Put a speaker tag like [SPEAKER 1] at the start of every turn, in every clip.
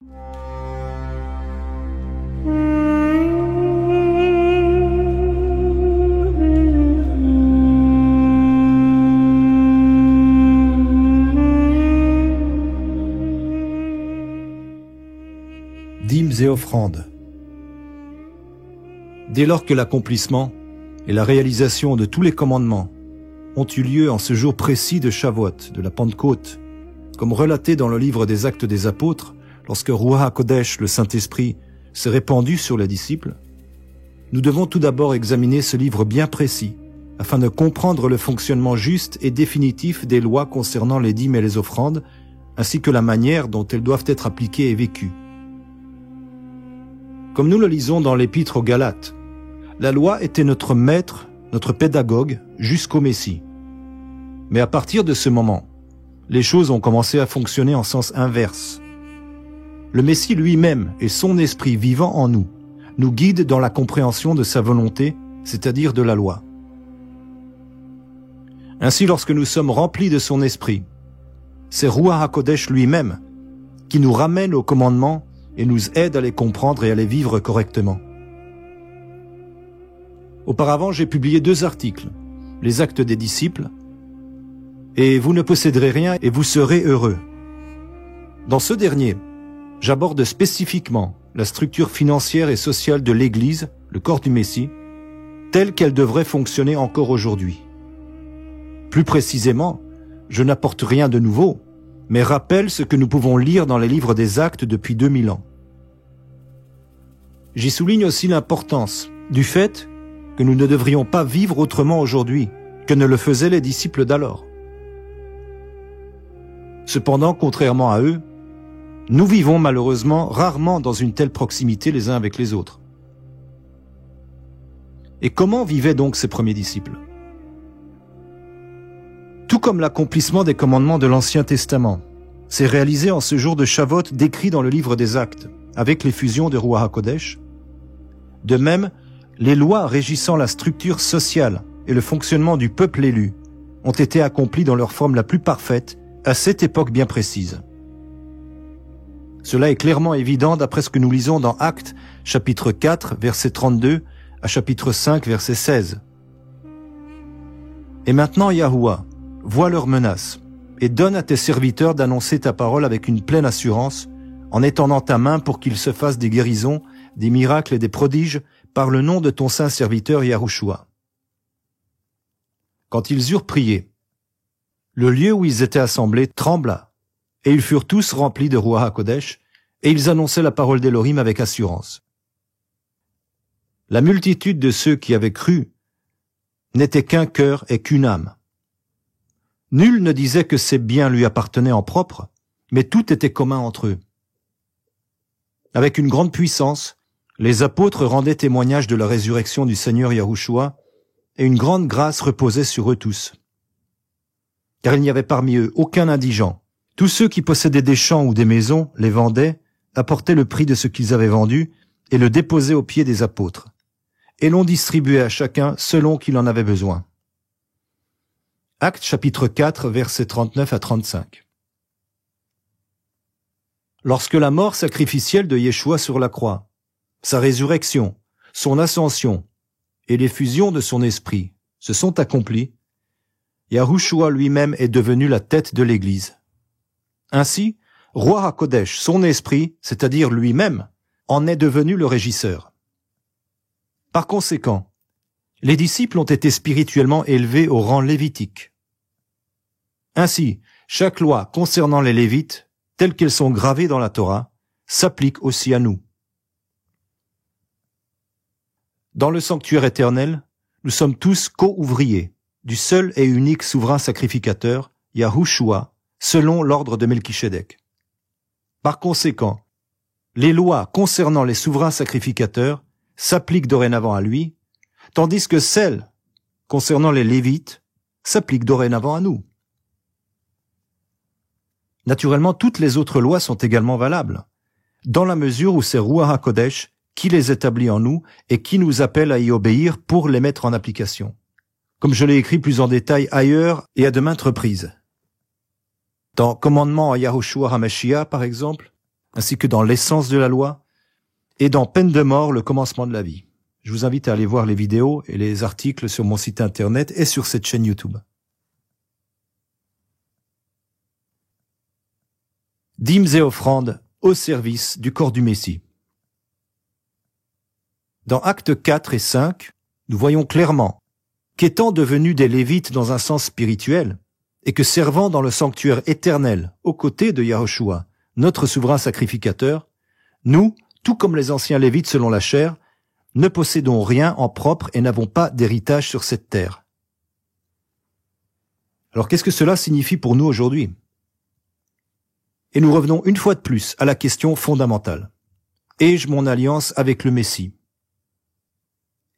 [SPEAKER 1] Dîmes et offrandes. Dès lors que l'accomplissement et la réalisation de tous les commandements ont eu lieu en ce jour précis de Shavuot, de la Pentecôte, comme relaté dans le livre des Actes des Apôtres, lorsque Ruach HaKodesh, le Saint-Esprit, s'est répandu sur les disciples, nous devons tout d'abord examiner ce livre bien précis, afin de comprendre le fonctionnement juste et définitif des lois concernant les dîmes et les offrandes, ainsi que la manière dont elles doivent être appliquées et vécues. Comme nous le lisons dans l'Épître aux Galates, la loi était notre maître, notre pédagogue, jusqu'au Messie. Mais à partir de ce moment, les choses ont commencé à fonctionner en sens inverse. Le Messie lui-même et son esprit vivant en nous, nous guident dans la compréhension de sa volonté, c'est-à-dire de la loi. Ainsi, lorsque nous sommes remplis de son esprit, c'est Ruach HaKodesh lui-même qui nous ramène aux commandements et nous aide à les comprendre et à les vivre correctement. Auparavant, j'ai publié 2 articles, les Actes des disciples et Vous ne posséderez rien et vous serez heureux. Dans ce dernier, j'aborde spécifiquement la structure financière et sociale de l'Église, le corps du Messie, telle qu'elle devrait fonctionner encore aujourd'hui. Plus précisément, je n'apporte rien de nouveau, mais rappelle ce que nous pouvons lire dans les livres des Actes depuis 2000 ans. J'y souligne aussi l'importance du fait que nous ne devrions pas vivre autrement aujourd'hui que ne le faisaient les disciples d'alors. Cependant, contrairement à eux, nous vivons malheureusement rarement dans une telle proximité les uns avec les autres. Et comment vivaient donc ces premiers disciples ? Tout comme l'accomplissement des commandements de l'Ancien Testament, c'est réalisé en ce jour de Shavuot décrit dans le livre des Actes, avec l'effusion de Ruach HaKodesh. De même, les lois régissant la structure sociale et le fonctionnement du peuple élu ont été accomplies dans leur forme la plus parfaite à cette époque bien précise. Cela est clairement évident d'après ce que nous lisons dans Actes, chapitre 4, verset 32, à chapitre 5, verset 16. Et maintenant, Yahuwah, vois leurs menaces, et donne à tes serviteurs d'annoncer ta parole avec une pleine assurance, en étendant ta main pour qu'ils se fassent des guérisons, des miracles et des prodiges, par le nom de ton saint serviteur Yahushua. Quand ils eurent prié, le lieu où ils étaient assemblés trembla, et ils furent tous remplis de Ruach HaKodesh, et ils annonçaient la parole d'Élohim avec assurance. La multitude de ceux qui avaient cru n'était qu'un cœur et qu'une âme. Nul ne disait que ses biens lui appartenaient en propre, mais tout était commun entre eux. Avec une grande puissance, les apôtres rendaient témoignage de la résurrection du Seigneur Yahushua, et une grande grâce reposait sur eux tous. Car il n'y avait parmi eux aucun indigent. Tous ceux qui possédaient des champs ou des maisons les vendaient, apportaient le prix de ce qu'ils avaient vendu, et le déposaient aux pieds des apôtres. Et l'on distribuait à chacun selon qu'il en avait besoin. Actes chapitre 4, versets 39 à 35. Lorsque la mort sacrificielle de Yeshua sur la croix, sa résurrection, son ascension et l'effusion de son esprit se sont accomplis, Yahushua lui-même est devenu la tête de l'Église. Ainsi, Ruach HaKodesh, son esprit, c'est-à-dire lui-même, en est devenu le régisseur. Par conséquent, les disciples ont été spirituellement élevés au rang lévitique. Ainsi, chaque loi concernant les Lévites, telles qu'elles sont gravées dans la Torah, s'applique aussi à nous. Dans le sanctuaire éternel, nous sommes tous co-ouvriers du seul et unique souverain sacrificateur, Yahushua, selon l'ordre de Melchisédek. Par conséquent, les lois concernant les souverains sacrificateurs s'appliquent dorénavant à lui, tandis que celles concernant les Lévites s'appliquent dorénavant à nous. Naturellement, toutes les autres lois sont également valables, dans la mesure où c'est Ruach HaKodesh qui les établit en nous et qui nous appelle à y obéir pour les mettre en application, comme je l'ai écrit plus en détail ailleurs et à de maintes reprises. Dans Commandement à Yahushua HaMashiach, par exemple, ainsi que dans l'essence de la loi, et dans peine de mort, le commencement de la vie. Je vous invite à aller voir les vidéos et les articles sur mon site internet et sur cette chaîne YouTube. Dîmes et offrandes au service du corps du Messie. Dans Actes 4 et 5, nous voyons clairement qu'étant devenus des Lévites dans un sens spirituel, et que servant dans le sanctuaire éternel aux côtés de Yahushua, notre souverain sacrificateur, nous, tout comme les anciens Lévites selon la chair, ne possédons rien en propre et n'avons pas d'héritage sur cette terre. Alors qu'est-ce que cela signifie pour nous aujourd'hui? Et nous revenons une fois de plus à la question fondamentale. Ai-je mon alliance avec le Messie?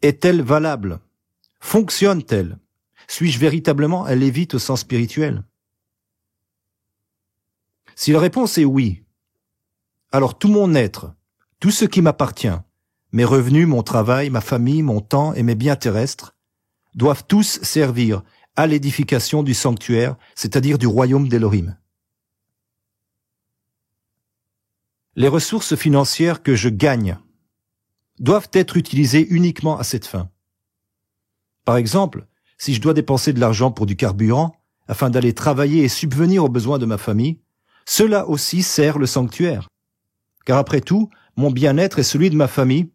[SPEAKER 1] Est-elle valable? Fonctionne-t-elle? Suis-je véritablement un lévite au sens spirituel? Si la réponse est oui, alors tout mon être, tout ce qui m'appartient, mes revenus, mon travail, ma famille, mon temps et mes biens terrestres, doivent tous servir à l'édification du sanctuaire, c'est-à-dire du royaume d'Élohim. Les ressources financières que je gagne doivent être utilisées uniquement à cette fin. Par exemple, si je dois dépenser de l'argent pour du carburant, afin d'aller travailler et subvenir aux besoins de ma famille, cela aussi sert le sanctuaire. Car après tout, mon bien-être et celui de ma famille,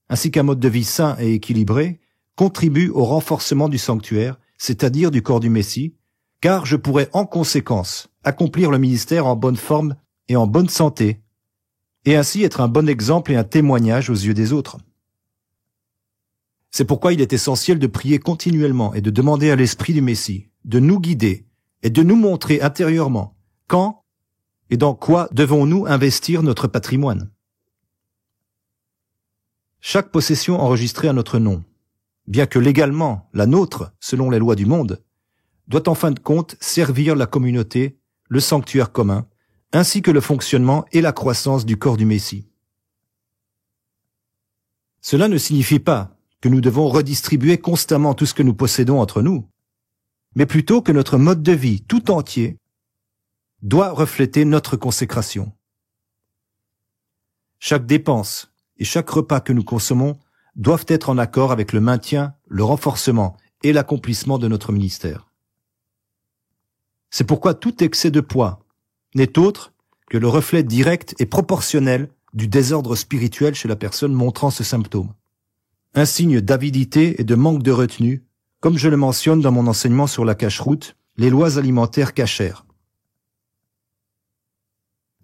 [SPEAKER 1] ainsi qu'un mode de vie sain et équilibré, contribuent au renforcement du sanctuaire, c'est-à-dire du corps du Messie, car je pourrais en conséquence accomplir le ministère en bonne forme et en bonne santé, et ainsi être un bon exemple et un témoignage aux yeux des autres. C'est pourquoi il est essentiel de prier continuellement et de demander à l'Esprit du Messie de nous guider et de nous montrer intérieurement quand et dans quoi devons-nous investir notre patrimoine. Chaque possession enregistrée à notre nom, bien que légalement la nôtre, selon les lois du monde, doit en fin de compte servir la communauté, le sanctuaire commun, ainsi que le fonctionnement et la croissance du corps du Messie. Cela ne signifie pas que nous devons redistribuer constamment tout ce que nous possédons entre nous, mais plutôt que notre mode de vie tout entier doit refléter notre consécration. Chaque dépense et chaque repas que nous consommons doivent être en accord avec le maintien, le renforcement et l'accomplissement de notre ministère. C'est pourquoi tout excès de poids n'est autre que le reflet direct et proportionnel du désordre spirituel chez la personne montrant ce symptôme. Un signe d'avidité et de manque de retenue, comme je le mentionne dans mon enseignement sur la cacheroute, les lois alimentaires cachères.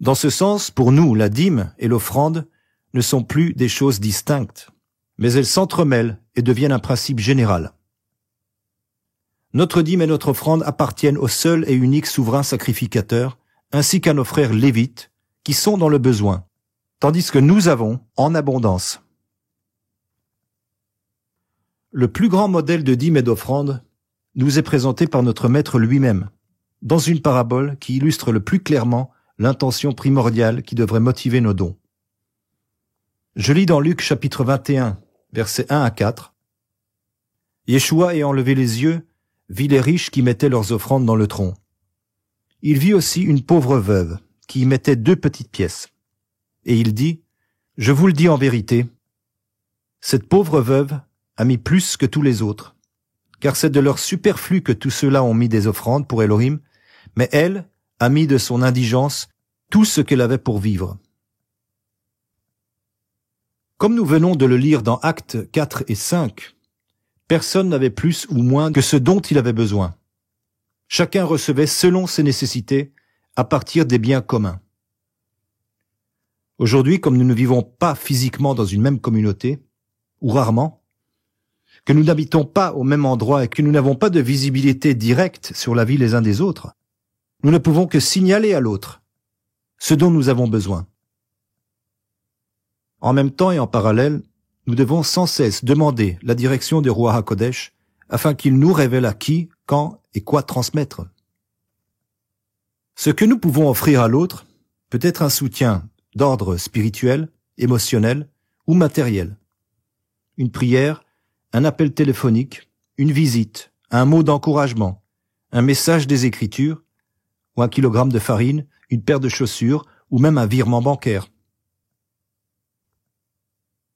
[SPEAKER 1] Dans ce sens, pour nous, la dîme et l'offrande ne sont plus des choses distinctes, mais elles s'entremêlent et deviennent un principe général. Notre dîme et notre offrande appartiennent au seul et unique souverain sacrificateur, ainsi qu'à nos frères lévites, qui sont dans le besoin, tandis que nous avons en abondance. Le plus grand modèle de dîme et d'offrande nous est présenté par notre Maître lui-même, dans une parabole qui illustre le plus clairement l'intention primordiale qui devrait motiver nos dons. Je lis dans Luc chapitre 21, versets 1 à 4. Yeshua, ayant levé les yeux, vit les riches qui mettaient leurs offrandes dans le tronc. Il vit aussi une pauvre veuve qui y mettait 2 petites pièces. Et il dit, « Je vous le dis en vérité, cette pauvre veuve a mis plus que tous les autres, car c'est de leur superflu que tous ceux-là ont mis des offrandes pour Elohim, mais elle a mis de son indigence tout ce qu'elle avait pour vivre. » Comme nous venons de le lire dans Actes 4 et 5, personne n'avait plus ou moins que ce dont il avait besoin. Chacun recevait selon ses nécessités à partir des biens communs. Aujourd'hui, comme nous ne vivons pas physiquement dans une même communauté, ou rarement, que nous n'habitons pas au même endroit et que nous n'avons pas de visibilité directe sur la vie les uns des autres, nous ne pouvons que signaler à l'autre ce dont nous avons besoin. En même temps et en parallèle, nous devons sans cesse demander la direction du Roi HaKodesh afin qu'il nous révèle à qui, quand et quoi transmettre. Ce que nous pouvons offrir à l'autre peut être un soutien d'ordre spirituel, émotionnel ou matériel. Une prière, un appel téléphonique, une visite, un mot d'encouragement, un message des Écritures, ou 1 kilogramme de farine, une paire de chaussures ou même un virement bancaire.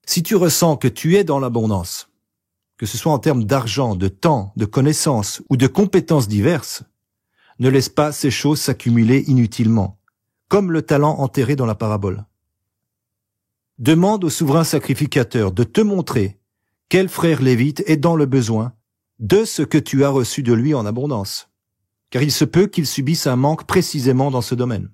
[SPEAKER 1] Si tu ressens que tu es dans l'abondance, que ce soit en termes d'argent, de temps, de connaissances ou de compétences diverses, ne laisse pas ces choses s'accumuler inutilement, comme le talent enterré dans la parabole. Demande au souverain sacrificateur de te montrer quel frère lévite est dans le besoin de ce que tu as reçu de lui en abondance, car il se peut qu'il subisse un manque précisément dans ce domaine.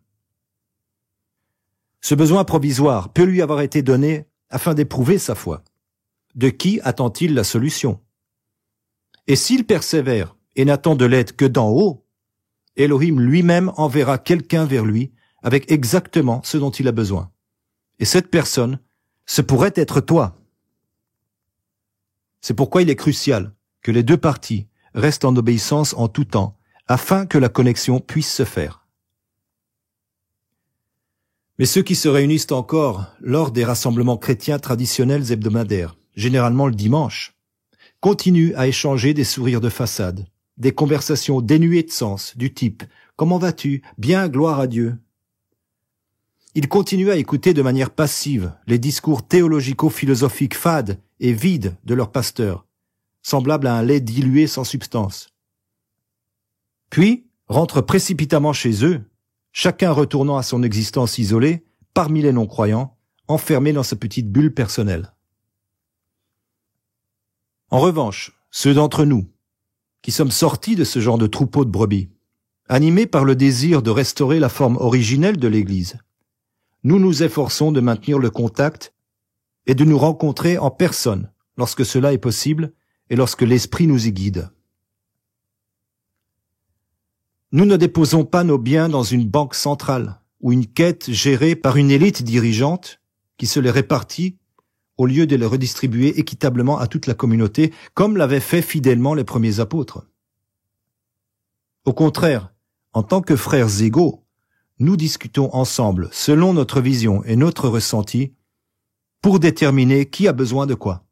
[SPEAKER 1] Ce besoin provisoire peut lui avoir été donné afin d'éprouver sa foi. De qui attend-il la solution? Et s'il persévère et n'attend de l'aide que d'en haut, Elohim lui-même enverra quelqu'un vers lui avec exactement ce dont il a besoin. Et cette personne, ce pourrait être toi. C'est pourquoi il est crucial que les deux parties restent en obéissance en tout temps, afin que la connexion puisse se faire. Mais ceux qui se réunissent encore lors des rassemblements chrétiens traditionnels hebdomadaires, généralement le dimanche, continuent à échanger des sourires de façade, des conversations dénuées de sens, du type « Comment vas-tu ? Bien, gloire à Dieu ». Ils continuent à écouter de manière passive les discours théologico-philosophiques fades et vides de leurs pasteurs, semblables à un lait dilué sans substance. Puis rentrent précipitamment chez eux, chacun retournant à son existence isolée, parmi les non-croyants, enfermés dans sa petite bulle personnelle. En revanche, ceux d'entre nous, qui sommes sortis de ce genre de troupeau de brebis, animés par le désir de restaurer la forme originelle de l'Église, nous nous efforçons de maintenir le contact et de nous rencontrer en personne lorsque cela est possible et lorsque l'Esprit nous y guide. Nous ne déposons pas nos biens dans une banque centrale ou une caisse gérée par une élite dirigeante qui se les répartit au lieu de les redistribuer équitablement à toute la communauté, comme l'avaient fait fidèlement les premiers apôtres. Au contraire, en tant que frères égaux, nous discutons ensemble, selon notre vision et notre ressenti, pour déterminer qui a besoin de quoi.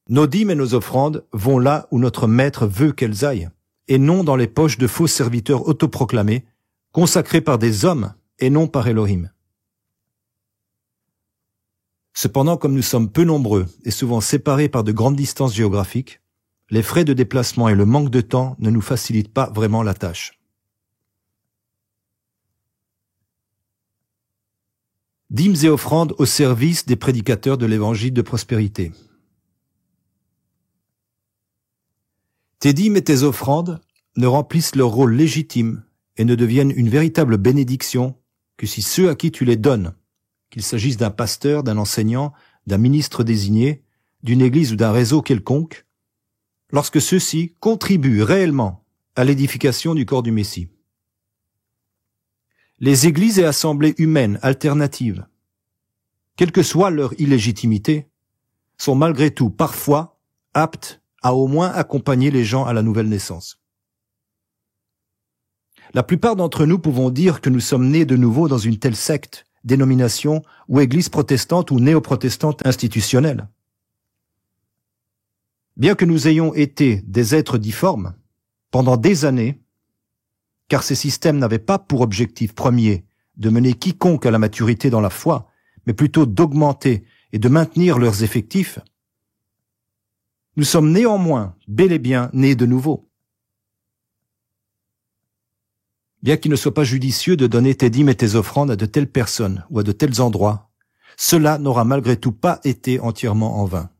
[SPEAKER 1] Nos dîmes et nos offrandes vont là où notre Maître veut qu'elles aillent, et non dans les poches de faux serviteurs autoproclamés, consacrés par des hommes et non par Elohim. Cependant, comme nous sommes peu nombreux et souvent séparés par de grandes distances géographiques, les frais de déplacement et le manque de temps ne nous facilitent pas vraiment la tâche. Dîmes et offrandes au service des prédicateurs de l'évangile de prospérité. Tes dîmes et tes offrandes ne remplissent leur rôle légitime et ne deviennent une véritable bénédiction que si ceux à qui tu les donnes, qu'il s'agisse d'un pasteur, d'un enseignant, d'un ministre désigné, d'une église ou d'un réseau quelconque, lorsque ceux-ci contribuent réellement à l'édification du corps du Messie. Les églises et assemblées humaines alternatives, quelle que soit leur illégitimité, sont malgré tout parfois aptes à au moins accompagner les gens à la nouvelle naissance. La plupart d'entre nous pouvons dire que nous sommes nés de nouveau dans une telle secte, dénomination ou église protestante ou néo-protestante institutionnelle. Bien que nous ayons été des êtres difformes pendant des années, car ces systèmes n'avaient pas pour objectif premier de mener quiconque à la maturité dans la foi, mais plutôt d'augmenter et de maintenir leurs effectifs, nous sommes néanmoins bel et bien nés de nouveau. Bien qu'il ne soit pas judicieux de donner tes dîmes et tes offrandes à de telles personnes ou à de tels endroits, cela n'aura malgré tout pas été entièrement en vain.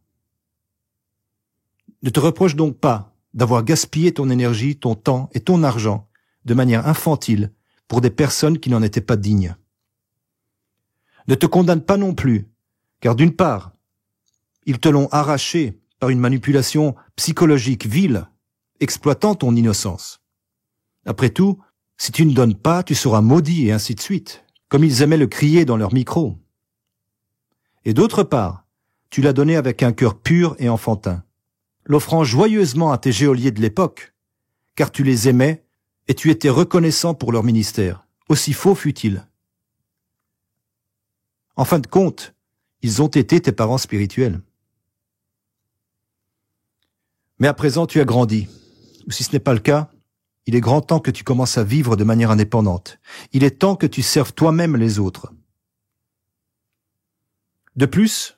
[SPEAKER 1] Ne te reproche donc pas d'avoir gaspillé ton énergie, ton temps et ton argent de manière infantile pour des personnes qui n'en étaient pas dignes. Ne te condamne pas non plus, car d'une part, ils te l'ont arraché par une manipulation psychologique vile, exploitant ton innocence. Après tout, si tu ne donnes pas, tu seras maudit et ainsi de suite, comme ils aimaient le crier dans leur micro. Et d'autre part, tu l'as donné avec un cœur pur et enfantin, l'offrant joyeusement à tes geôliers de l'époque, car tu les aimais et tu étais reconnaissant pour leur ministère, aussi faux fut-il. En fin de compte, ils ont été tes parents spirituels. Mais à présent tu as grandi, ou si ce n'est pas le cas, il est grand temps que tu commences à vivre de manière indépendante. Il est temps que tu serves toi-même les autres. De plus,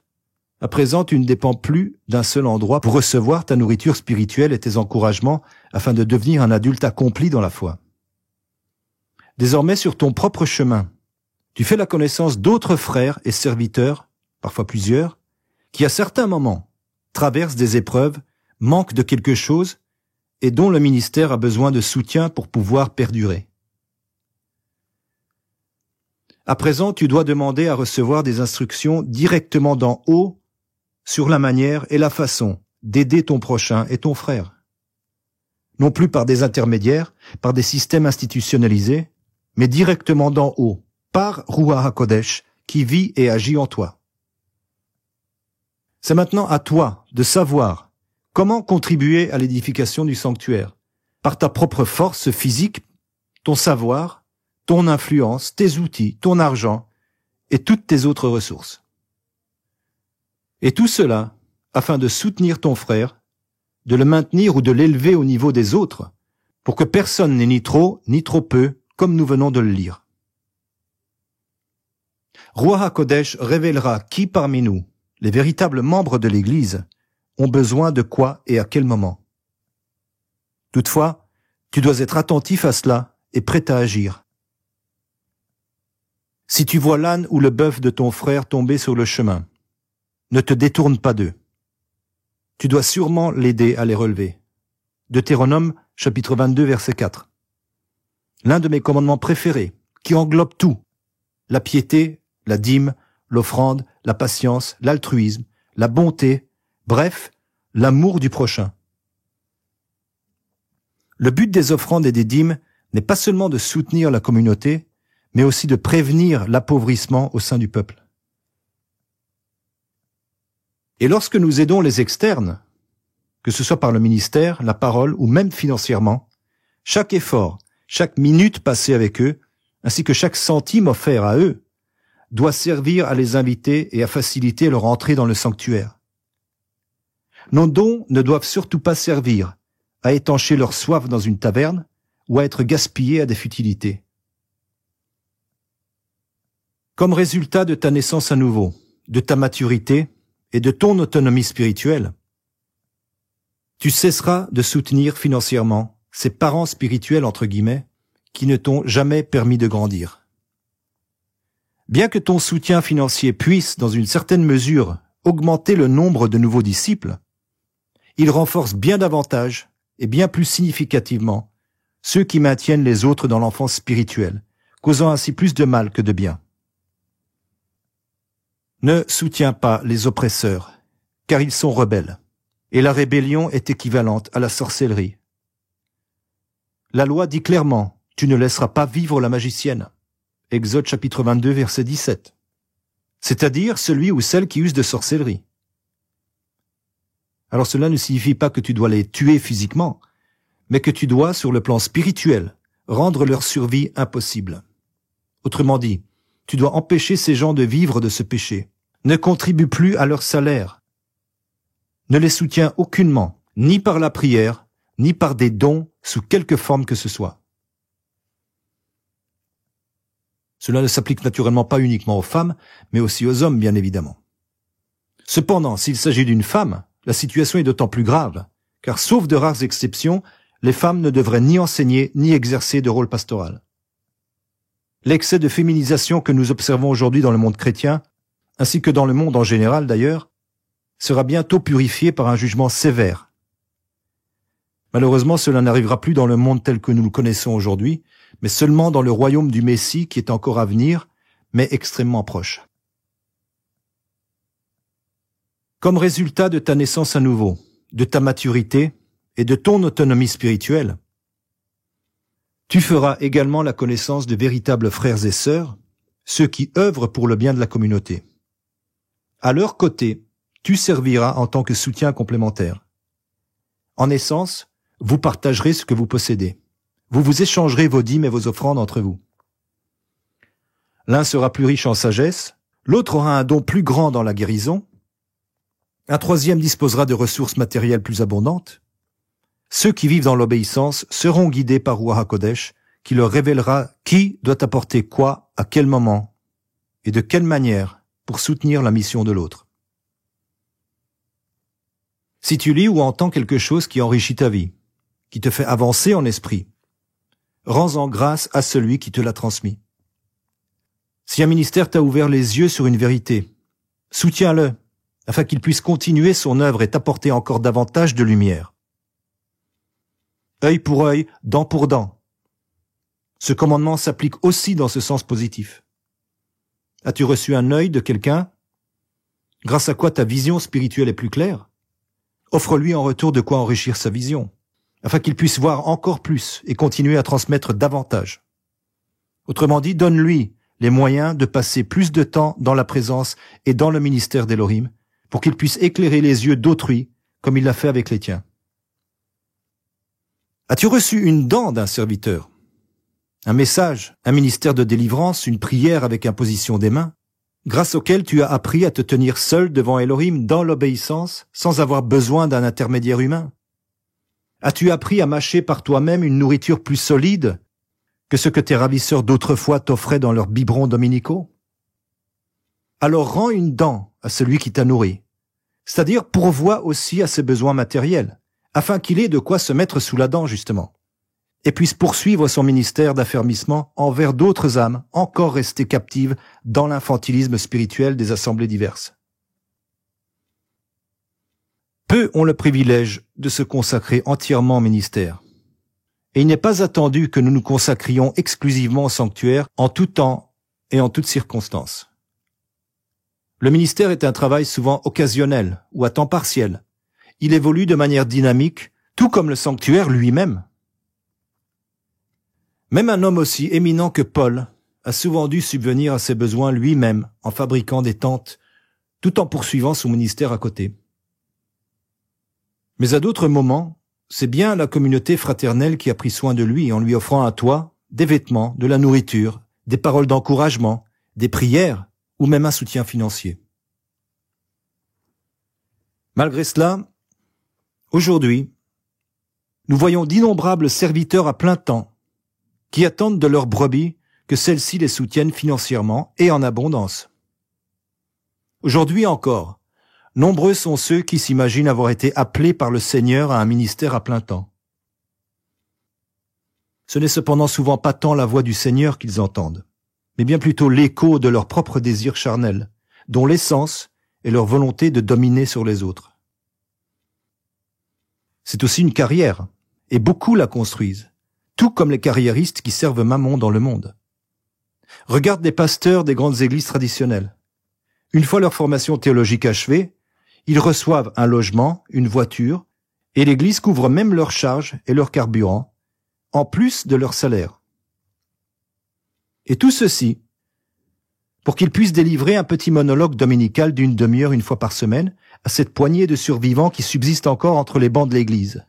[SPEAKER 1] à présent, tu ne dépends plus d'un seul endroit pour recevoir ta nourriture spirituelle et tes encouragements afin de devenir un adulte accompli dans la foi. Désormais, sur ton propre chemin, tu fais la connaissance d'autres frères et serviteurs, parfois plusieurs, qui à certains moments traversent des épreuves, manquent de quelque chose et dont le ministère a besoin de soutien pour pouvoir perdurer. À présent, tu dois demander à recevoir des instructions directement d'en haut sur la manière et la façon d'aider ton prochain et ton frère. Non plus par des intermédiaires, par des systèmes institutionnalisés, mais directement d'en haut, par Ruach HaKodesh, qui vit et agit en toi. C'est maintenant à toi de savoir comment contribuer à l'édification du sanctuaire, par ta propre force physique, ton savoir, ton influence, tes outils, ton argent et toutes tes autres ressources. Et tout cela afin de soutenir ton frère, de le maintenir ou de l'élever au niveau des autres, pour que personne n'ait ni trop peu, comme nous venons de le lire. Ruach HaKodesh révélera qui parmi nous, les véritables membres de l'Église, ont besoin de quoi et à quel moment. Toutefois, tu dois être attentif à cela et prêt à agir. Si tu vois l'âne ou le bœuf de ton frère tomber sur le chemin, ne te détourne pas d'eux. Tu dois sûrement l'aider à les relever. Deutéronome, chapitre 22, verset 4. L'un de mes commandements préférés, qui englobe tout, la piété, la dîme, l'offrande, la patience, l'altruisme, la bonté, bref, l'amour du prochain. Le but des offrandes et des dîmes n'est pas seulement de soutenir la communauté, mais aussi de prévenir l'appauvrissement au sein du peuple. Et lorsque nous aidons les externes, que ce soit par le ministère, la parole ou même financièrement, chaque effort, chaque minute passée avec eux, ainsi que chaque centime offert à eux, doit servir à les inviter et à faciliter leur entrée dans le sanctuaire. Nos dons ne doivent surtout pas servir à étancher leur soif dans une taverne ou à être gaspillés à des futilités. Comme résultat de ta naissance à nouveau, de ta maturité et de ton autonomie spirituelle, tu cesseras de soutenir financièrement ces parents spirituels entre guillemets qui ne t'ont jamais permis de grandir. Bien que ton soutien financier puisse, dans une certaine mesure, augmenter le nombre de nouveaux disciples, il renforce bien davantage et bien plus significativement ceux qui maintiennent les autres dans l'enfance spirituelle, causant ainsi plus de mal que de bien. Ne soutiens pas les oppresseurs, car ils sont rebelles, et la rébellion est équivalente à la sorcellerie. La loi dit clairement, tu ne laisseras pas vivre la magicienne. Exode chapitre 22, verset 17. C'est-à-dire celui ou celle qui use de sorcellerie. Alors cela ne signifie pas que tu dois les tuer physiquement, mais que tu dois, sur le plan spirituel, rendre leur survie impossible. Autrement dit, tu dois empêcher ces gens de vivre de ce péché. Ne contribue plus à leur salaire. Ne les soutiens aucunement, ni par la prière, ni par des dons sous quelque forme que ce soit. Cela ne s'applique naturellement pas uniquement aux femmes, mais aussi aux hommes, bien évidemment. Cependant, s'il s'agit d'une femme, la situation est d'autant plus grave, car sauf de rares exceptions, les femmes ne devraient ni enseigner ni exercer de rôle pastoral. L'excès de féminisation que nous observons aujourd'hui dans le monde chrétien, ainsi que dans le monde en général d'ailleurs, sera bientôt purifié par un jugement sévère. Malheureusement, cela n'arrivera plus dans le monde tel que nous le connaissons aujourd'hui, mais seulement dans le royaume du Messie qui est encore à venir, mais extrêmement proche. Comme résultat de ta naissance à nouveau, de ta maturité et de ton autonomie spirituelle, tu feras également la connaissance de véritables frères et sœurs, ceux qui œuvrent pour le bien de la communauté. À leur côté, tu serviras en tant que soutien complémentaire. En essence, vous partagerez ce que vous possédez. Vous vous échangerez vos dîmes et vos offrandes entre vous. L'un sera plus riche en sagesse, l'autre aura un don plus grand dans la guérison, un troisième disposera de ressources matérielles plus abondantes, ceux qui vivent dans l'obéissance seront guidés par Ruach HaKodesh, qui leur révélera qui doit apporter quoi, à quel moment, et de quelle manière pour soutenir la mission de l'autre. Si tu lis ou entends quelque chose qui enrichit ta vie, qui te fait avancer en esprit, rends-en grâce à celui qui te l'a transmis. Si un ministère t'a ouvert les yeux sur une vérité, soutiens-le, afin qu'il puisse continuer son œuvre et t'apporter encore davantage de lumière. Œil pour œil, dent pour dent. Ce commandement s'applique aussi dans ce sens positif. As-tu reçu un œil de quelqu'un, grâce à quoi ta vision spirituelle est plus claire? Offre-lui en retour de quoi enrichir sa vision, afin qu'il puisse voir encore plus et continuer à transmettre davantage. Autrement dit, donne-lui les moyens de passer plus de temps dans la présence et dans le ministère d'Élohim, pour qu'il puisse éclairer les yeux d'autrui, comme il l'a fait avec les tiens. As-tu reçu une dent d'un serviteur? Un message, un ministère de délivrance, une prière avec imposition des mains, grâce auquel tu as appris à te tenir seul devant Elohim dans l'obéissance, sans avoir besoin d'un intermédiaire humain? As-tu appris à mâcher par toi-même une nourriture plus solide que ce que tes ravisseurs d'autrefois t'offraient dans leurs biberons dominicaux? Alors rends une dent à celui qui t'a nourri, c'est-à-dire pourvois aussi à ses besoins matériels, afin qu'il ait de quoi se mettre sous la dent justement, et puisse poursuivre son ministère d'affermissement envers d'autres âmes encore restées captives dans l'infantilisme spirituel des assemblées diverses. Peu ont le privilège de se consacrer entièrement au ministère. Et il n'est pas attendu que nous nous consacrions exclusivement au sanctuaire en tout temps et en toutes circonstances. Le ministère est un travail souvent occasionnel ou à temps partiel. Il évolue de manière dynamique, tout comme le sanctuaire lui-même. Même un homme aussi éminent que Paul a souvent dû subvenir à ses besoins lui-même en fabriquant des tentes, tout en poursuivant son ministère à côté. Mais à d'autres moments, c'est bien la communauté fraternelle qui a pris soin de lui en lui offrant un toit, des vêtements, de la nourriture, des paroles d'encouragement, des prières ou même un soutien financier. Malgré cela, aujourd'hui, nous voyons d'innombrables serviteurs à plein temps qui attendent de leurs brebis que celles-ci les soutiennent financièrement et en abondance. Aujourd'hui encore, nombreux sont ceux qui s'imaginent avoir été appelés par le Seigneur à un ministère à plein temps. Ce n'est cependant souvent pas tant la voix du Seigneur qu'ils entendent, mais bien plutôt l'écho de leurs propres désirs charnels, dont l'essence est leur volonté de dominer sur les autres. C'est aussi une carrière, et beaucoup la construisent, tout comme les carriéristes qui servent Mammon dans le monde. Regarde les pasteurs des grandes églises traditionnelles. Une fois leur formation théologique achevée, ils reçoivent un logement, une voiture, et l'église couvre même leurs charges et leur carburant, en plus de leur salaire. Et tout ceci, pour qu'ils puissent délivrer un petit monologue dominical d'une demi-heure une fois par semaine à cette poignée de survivants qui subsistent encore entre les bancs de l'église.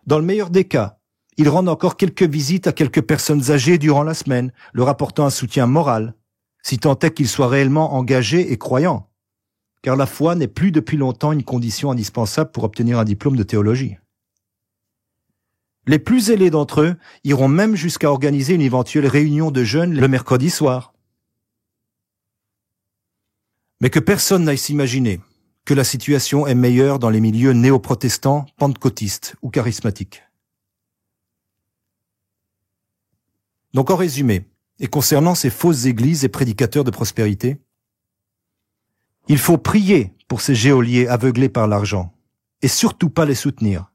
[SPEAKER 1] Dans le meilleur des cas, ils rendent encore quelques visites à quelques personnes âgées durant la semaine, leur apportant un soutien moral, si tant est qu'ils soient réellement engagés et croyants, car la foi n'est plus depuis longtemps une condition indispensable pour obtenir un diplôme de théologie. Les plus zélés d'entre eux iront même jusqu'à organiser une éventuelle réunion de jeunes le mercredi soir. Mais que personne n'aille s'imaginer que la situation est meilleure dans les milieux néo-protestants, pentecôtistes ou charismatiques. Donc en résumé, et concernant ces fausses églises et prédicateurs de prospérité, il faut prier pour ces geôliers aveuglés par l'argent, et surtout pas les soutenir.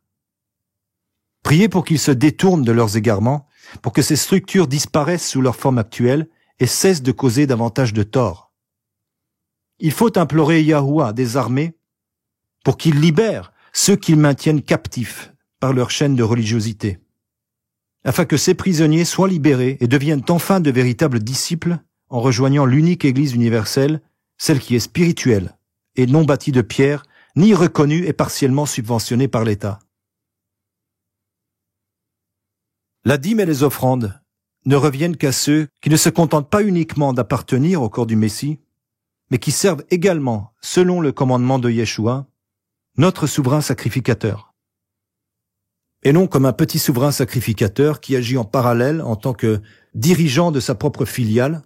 [SPEAKER 1] Prier pour qu'ils se détournent de leurs égarements, pour que ces structures disparaissent sous leur forme actuelle et cessent de causer davantage de tort. Il faut implorer Yahuwah des armées pour qu'il libère ceux qu'ils maintiennent captifs par leur chaîne de religiosité, afin que ces prisonniers soient libérés et deviennent enfin de véritables disciples en rejoignant l'unique Église universelle, celle qui est spirituelle et non bâtie de pierre, ni reconnue et partiellement subventionnée par l'État. La dîme et les offrandes ne reviennent qu'à ceux qui ne se contentent pas uniquement d'appartenir au corps du Messie, mais qui servent également, selon le commandement de Yeshua, notre souverain sacrificateur. et non comme un petit souverain sacrificateur qui agit en parallèle en tant que dirigeant de sa propre filiale,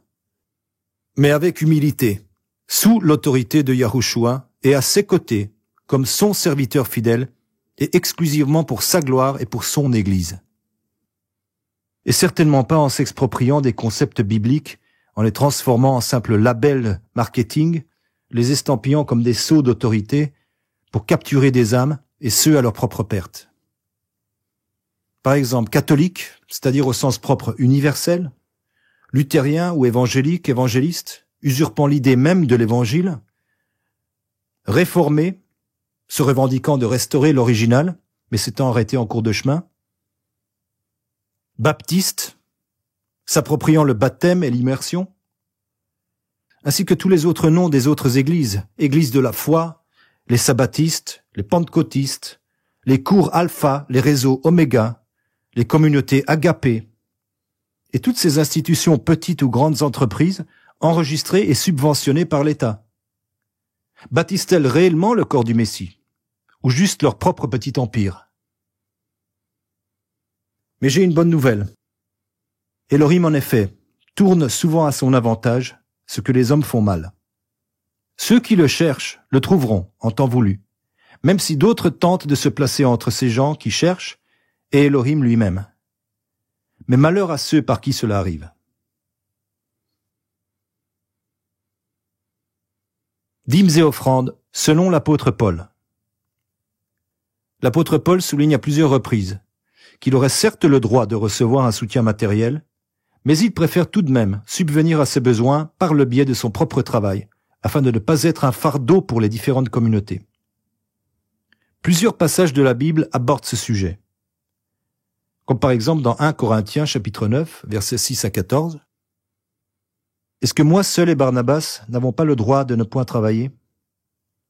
[SPEAKER 1] mais avec humilité, sous l'autorité de Yahushua et à ses côtés, comme son serviteur fidèle, et exclusivement pour sa gloire et pour son Église. Et certainement pas en s'expropriant des concepts bibliques, en les transformant en simples labels marketing, les estampillant comme des sceaux d'autorité pour capturer des âmes, et ceux à leur propre perte. Par exemple, catholique, c'est-à-dire au sens propre universel, luthérien ou évangélique, évangéliste, usurpant l'idée même de l'évangile, réformé, se revendiquant de restaurer l'original, mais s'étant arrêté en cours de chemin, baptiste, s'appropriant le baptême et l'immersion, ainsi que tous les autres noms des autres églises, églises de la foi, les sabbatistes, les pentecôtistes, les cours alpha, les réseaux oméga, les communautés agapées, et toutes ces institutions petites ou grandes entreprises enregistrées et subventionnées par l'État. Bâtissent-elles réellement le corps du Messie, ou juste leur propre petit empire? Mais j'ai une bonne nouvelle. Elohim, en effet, tourne souvent à son avantage ce que les hommes font mal. Ceux qui le cherchent le trouveront en temps voulu, même si d'autres tentent de se placer entre ces gens qui cherchent et Elohim lui-même. Mais malheur à ceux par qui cela arrive. Dîmes et offrandes selon l'apôtre Paul. L'apôtre Paul souligne à plusieurs reprises qu'il aurait certes le droit de recevoir un soutien matériel, mais il préfère tout de même subvenir à ses besoins par le biais de son propre travail, afin de ne pas être un fardeau pour les différentes communautés. Plusieurs passages de la Bible abordent ce sujet, comme par exemple dans 1 Corinthiens chapitre 9, versets 6 à 14. Est-ce que moi seul et Barnabas n'avons pas le droit de ne point travailler?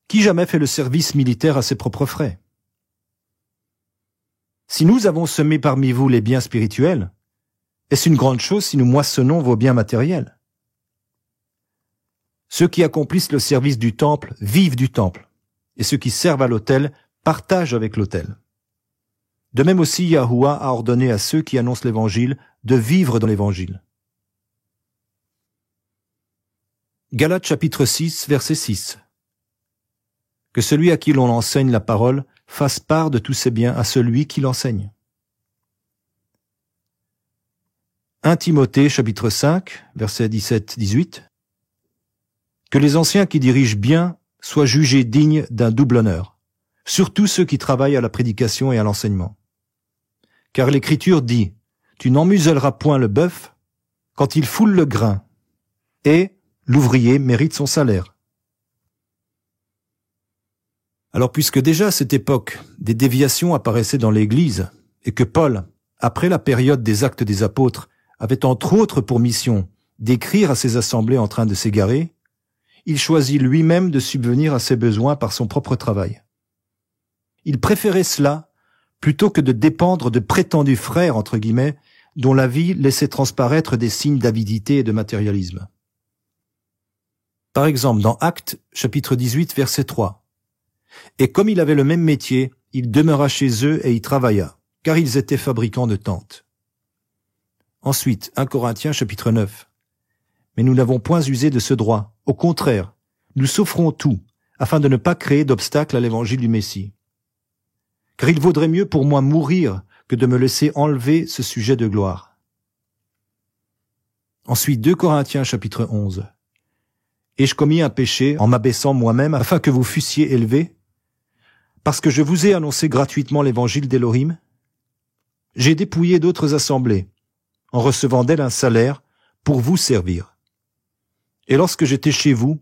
[SPEAKER 1] Qui jamais fait le service militaire à ses propres frais? Si nous avons semé parmi vous les biens spirituels, est-ce une grande chose si nous moissonnons vos biens matériels? Ceux qui accomplissent le service du temple vivent du temple, et ceux qui servent à l'autel partagent avec l'autel. De même aussi, Yahuwah a ordonné à ceux qui annoncent l'évangile de vivre dans l'évangile. Galates chapitre 6, verset 6. Que celui à qui l'on enseigne la parole fasse part de tous ses biens à celui qui l'enseigne. 1 Timothée chapitre 5, verset 17-18. Que les anciens qui dirigent bien soient jugés dignes d'un double honneur, surtout ceux qui travaillent à la prédication et à l'enseignement. Car l'Écriture dit, tu n'emmuselleras point le bœuf quand il foule le grain, et l'ouvrier mérite son salaire. Alors puisque déjà à cette époque, des déviations apparaissaient dans l'Église, et que Paul, après la période des Actes des Apôtres, avait entre autres pour mission d'écrire à ces assemblées en train de s'égarer, il choisit lui-même de subvenir à ses besoins par son propre travail. Il préférait cela plutôt que de dépendre de prétendus frères, entre guillemets, dont la vie laissait transparaître des signes d'avidité et de matérialisme. Par exemple, dans Actes, chapitre 18, verset 3. Et comme il avait le même métier, il demeura chez eux et y travailla, car ils étaient fabricants de tentes. Ensuite, 1 Corinthiens, chapitre 9. Mais nous n'avons point usé de ce droit. Au contraire, nous souffrons tout, afin de ne pas créer d'obstacle à l'évangile du Messie. Car il vaudrait mieux pour moi mourir que de me laisser enlever ce sujet de gloire. Ensuite, 2 Corinthiens, chapitre 11. Ai-je commis un péché en m'abaissant moi-même afin que vous fussiez élevés? Parce que je vous ai annoncé gratuitement l'évangile d'Elohim? J'ai dépouillé d'autres assemblées, en recevant d'elles un salaire pour vous servir. Et lorsque j'étais chez vous,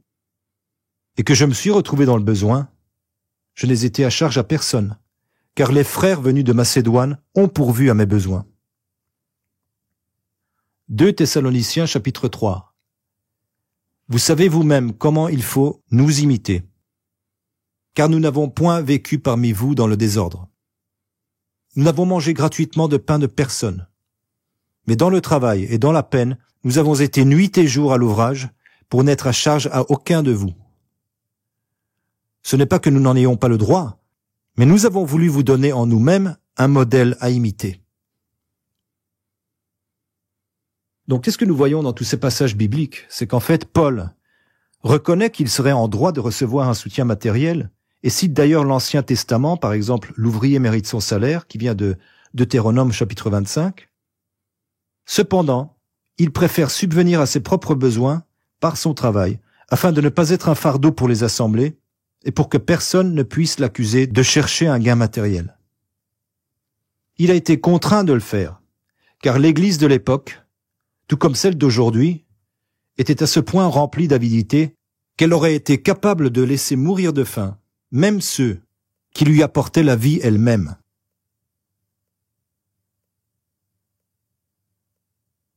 [SPEAKER 1] et que je me suis retrouvé dans le besoin, je n'ai été à charge à personne, car les frères venus de Macédoine ont pourvu à mes besoins. 2 Thessaloniciens chapitre 3. Vous savez vous-même comment il faut nous imiter, car nous n'avons point vécu parmi vous dans le désordre. Nous n'avons mangé gratuitement de pain de personne, mais dans le travail et dans la peine, nous avons été nuit et jour à l'ouvrage pour n'être à charge à aucun de vous. Ce n'est pas que nous n'en ayons pas le droit, mais nous avons voulu vous donner en nous-mêmes un modèle à imiter. Donc, qu'est-ce que nous voyons dans tous ces passages bibliques? C'est qu'en fait, Paul reconnaît qu'il serait en droit de recevoir un soutien matériel et cite d'ailleurs l'Ancien Testament, par exemple, l'ouvrier mérite son salaire, qui vient de Deutéronome chapitre 25. Cependant, il préfère subvenir à ses propres besoins par son travail, afin de ne pas être un fardeau pour les assemblées et pour que personne ne puisse l'accuser de chercher un gain matériel. Il a été contraint de le faire, car l'Église de l'époque, tout comme celle d'aujourd'hui, était à ce point remplie d'avidité qu'elle aurait été capable de laisser mourir de faim, même ceux qui lui apportaient la vie elle-même.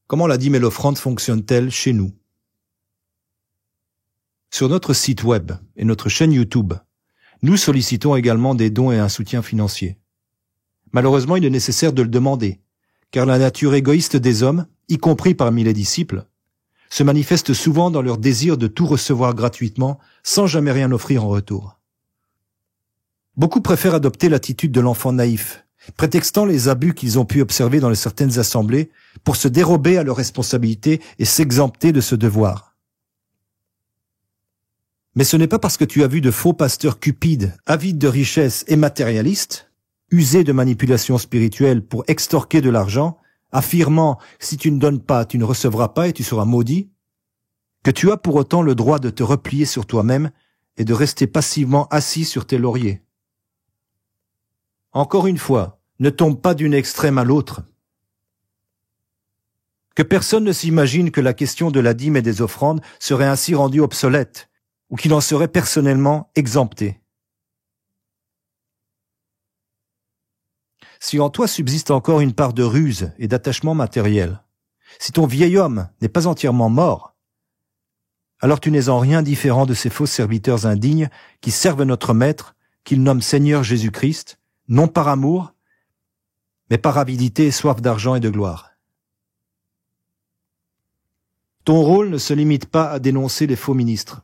[SPEAKER 1] Comment la dîme et l'offrande fonctionnent-elles chez nous? Sur notre site web et notre chaîne YouTube, nous sollicitons également des dons et un soutien financier. Malheureusement, il est nécessaire de le demander, car la nature égoïste des hommes, y compris parmi les disciples, se manifeste souvent dans leur désir de tout recevoir gratuitement sans jamais rien offrir en retour. Beaucoup préfèrent adopter l'attitude de l'enfant naïf, prétextant les abus qu'ils ont pu observer dans certaines assemblées pour se dérober à leurs responsabilités et s'exempter de ce devoir. Mais ce n'est pas parce que tu as vu de faux pasteurs cupides, avides de richesses et matérialistes, usés de manipulation spirituelle pour extorquer de l'argent, affirmant « si tu ne donnes pas, tu ne recevras pas et tu seras maudit », que tu as pour autant le droit de te replier sur toi-même et de rester passivement assis sur tes lauriers. Encore une fois, ne tombe pas d'une extrême à l'autre. Que personne ne s'imagine que la question de la dîme et des offrandes serait ainsi rendue obsolète, ou qu'il en serait personnellement exempté. Si en toi subsiste encore une part de ruse et d'attachement matériel, si ton vieil homme n'est pas entièrement mort, alors tu n'es en rien différent de ces faux serviteurs indignes qui servent notre Maître, qu'ils nomment Seigneur Jésus-Christ, non par amour, mais par avidité et soif d'argent et de gloire. Ton rôle ne se limite pas à dénoncer les faux ministres,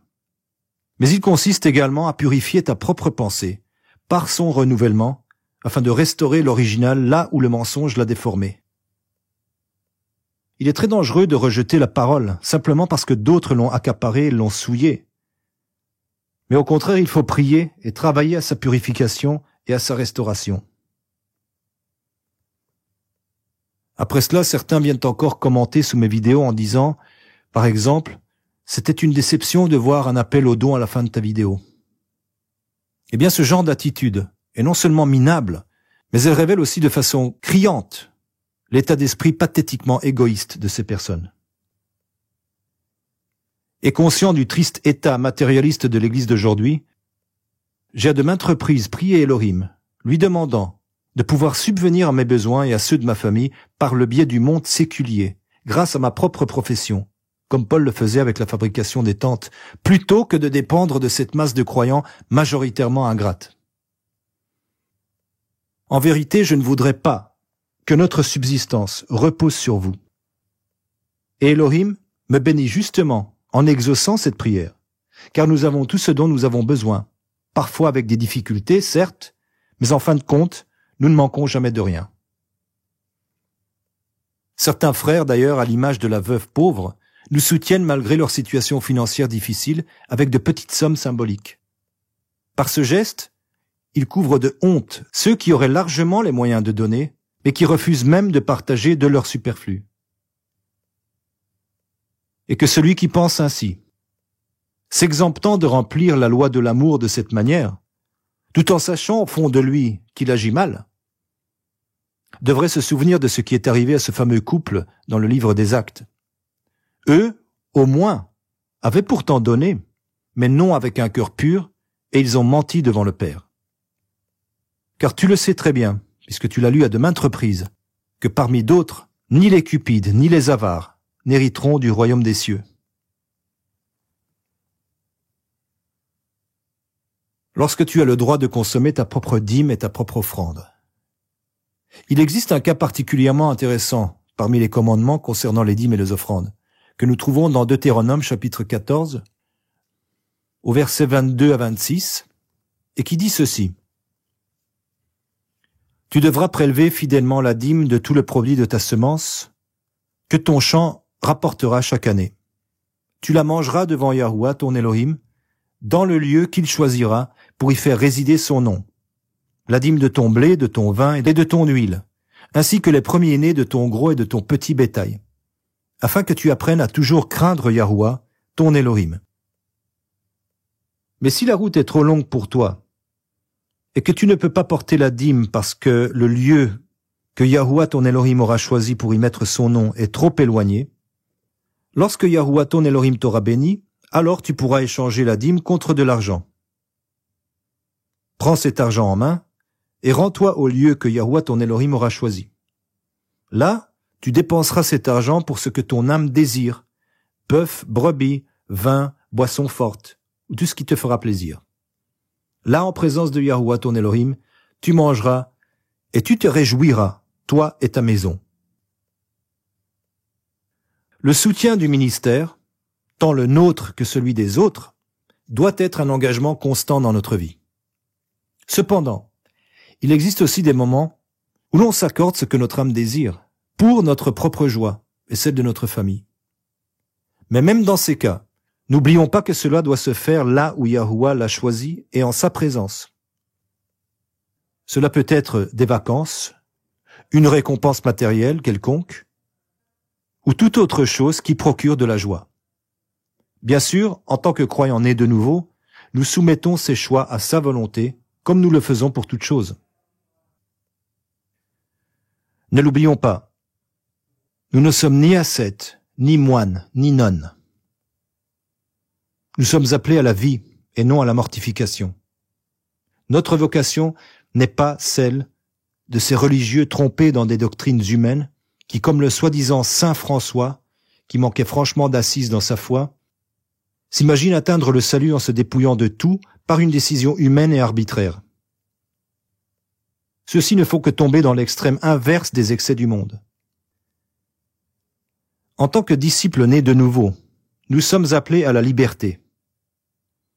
[SPEAKER 1] mais il consiste également à purifier ta propre pensée, par son renouvellement, afin de restaurer l'original là où le mensonge l'a déformé. Il est très dangereux de rejeter la parole, simplement parce que d'autres l'ont accaparée et l'ont souillée. Mais au contraire, il faut prier et travailler à sa purification et à sa restauration. Après cela, certains viennent encore commenter sous mes vidéos en disant, par exemple, « C'était une déception de voir un appel au don à la fin de ta vidéo. » Eh bien, ce genre d'attitude est non seulement minable, mais elle révèle aussi de façon criante l'état d'esprit pathétiquement égoïste de ces personnes. Et conscient du triste état matérialiste de l'Église d'aujourd'hui, j'ai à de maintes reprises prié Elohim, lui demandant de pouvoir subvenir à mes besoins et à ceux de ma famille par le biais du monde séculier, grâce à ma propre profession, comme Paul le faisait avec la fabrication des tentes, plutôt que de dépendre de cette masse de croyants majoritairement ingrates. En vérité, je ne voudrais pas que notre subsistance repose sur vous. Et Elohim me bénit justement en exaucant cette prière, car nous avons tout ce dont nous avons besoin, parfois avec des difficultés, certes, mais en fin de compte, nous ne manquons jamais de rien. Certains frères, d'ailleurs, à l'image de la veuve pauvre, nous soutiennent malgré leur situation financière difficile avec de petites sommes symboliques. Par ce geste, ils couvrent de honte ceux qui auraient largement les moyens de donner, mais qui refusent même de partager de leur superflu. Et que celui qui pense ainsi, s'exemptant de remplir la loi de l'amour de cette manière, tout en sachant au fond de lui qu'il agit mal, devrait se souvenir de ce qui est arrivé à ce fameux couple dans le livre des Actes. Eux, au moins, avaient pourtant donné, mais non avec un cœur pur, et ils ont menti devant le Père. Car tu le sais très bien, puisque tu l'as lu à de maintes reprises, que parmi d'autres, ni les cupides, ni les avares n'hériteront du royaume des cieux. Lorsque tu as le droit de consommer ta propre dîme et ta propre offrande. Il existe un cas particulièrement intéressant parmi les commandements concernant les dîmes et les offrandes, que nous trouvons dans Deutéronome chapitre 14, au verset 22 à 26, et qui dit ceci. Tu devras prélever fidèlement la dîme de tout le produit de ta semence que ton champ rapportera chaque année. Tu la mangeras devant Yahuwah, ton Elohim, dans le lieu qu'il choisira pour y faire résider son nom. La dîme de ton blé, de ton vin et de ton huile, ainsi que les premiers-nés de ton gros et de ton petit bétail, afin que tu apprennes à toujours craindre Yahuwah, ton Elohim. Mais si la route est trop longue pour toi, et que tu ne peux pas porter la dîme parce que le lieu que Yahuwah ton Elohim aura choisi pour y mettre son nom est trop éloigné, lorsque Yahuwah ton Elohim t'aura béni, alors tu pourras échanger la dîme contre de l'argent. Prends cet argent en main et rends-toi au lieu que Yahuwah ton Elohim aura choisi. Là, tu dépenseras cet argent pour ce que ton âme désire, bœuf, brebis, vin, boisson forte, ou tout ce qui te fera plaisir. Là, en présence de Yahuwah ton Elohim, tu mangeras et tu te réjouiras, toi et ta maison. Le soutien du ministère, tant le nôtre que celui des autres, doit être un engagement constant dans notre vie. Cependant, il existe aussi des moments où l'on s'accorde ce que notre âme désire, pour notre propre joie et celle de notre famille. Mais même dans ces cas, n'oublions pas que cela doit se faire là où Yahuwah l'a choisi et en sa présence. Cela peut être des vacances, une récompense matérielle quelconque, ou toute autre chose qui procure de la joie. Bien sûr, en tant que croyants nés de nouveau, nous soumettons ces choix à sa volonté, comme nous le faisons pour toute chose. Ne l'oublions pas, nous ne sommes ni ascètes, ni moines, ni nonnes. Nous sommes appelés à la vie et non à la mortification. Notre vocation n'est pas celle de ces religieux trompés dans des doctrines humaines qui, comme le soi-disant Saint François, qui manquait franchement d'assises dans sa foi, s'imaginent atteindre le salut en se dépouillant de tout par une décision humaine et arbitraire. Ceux-ci ne font que tomber dans l'extrême inverse des excès du monde. En tant que disciples nés de nouveau, nous sommes appelés à la liberté.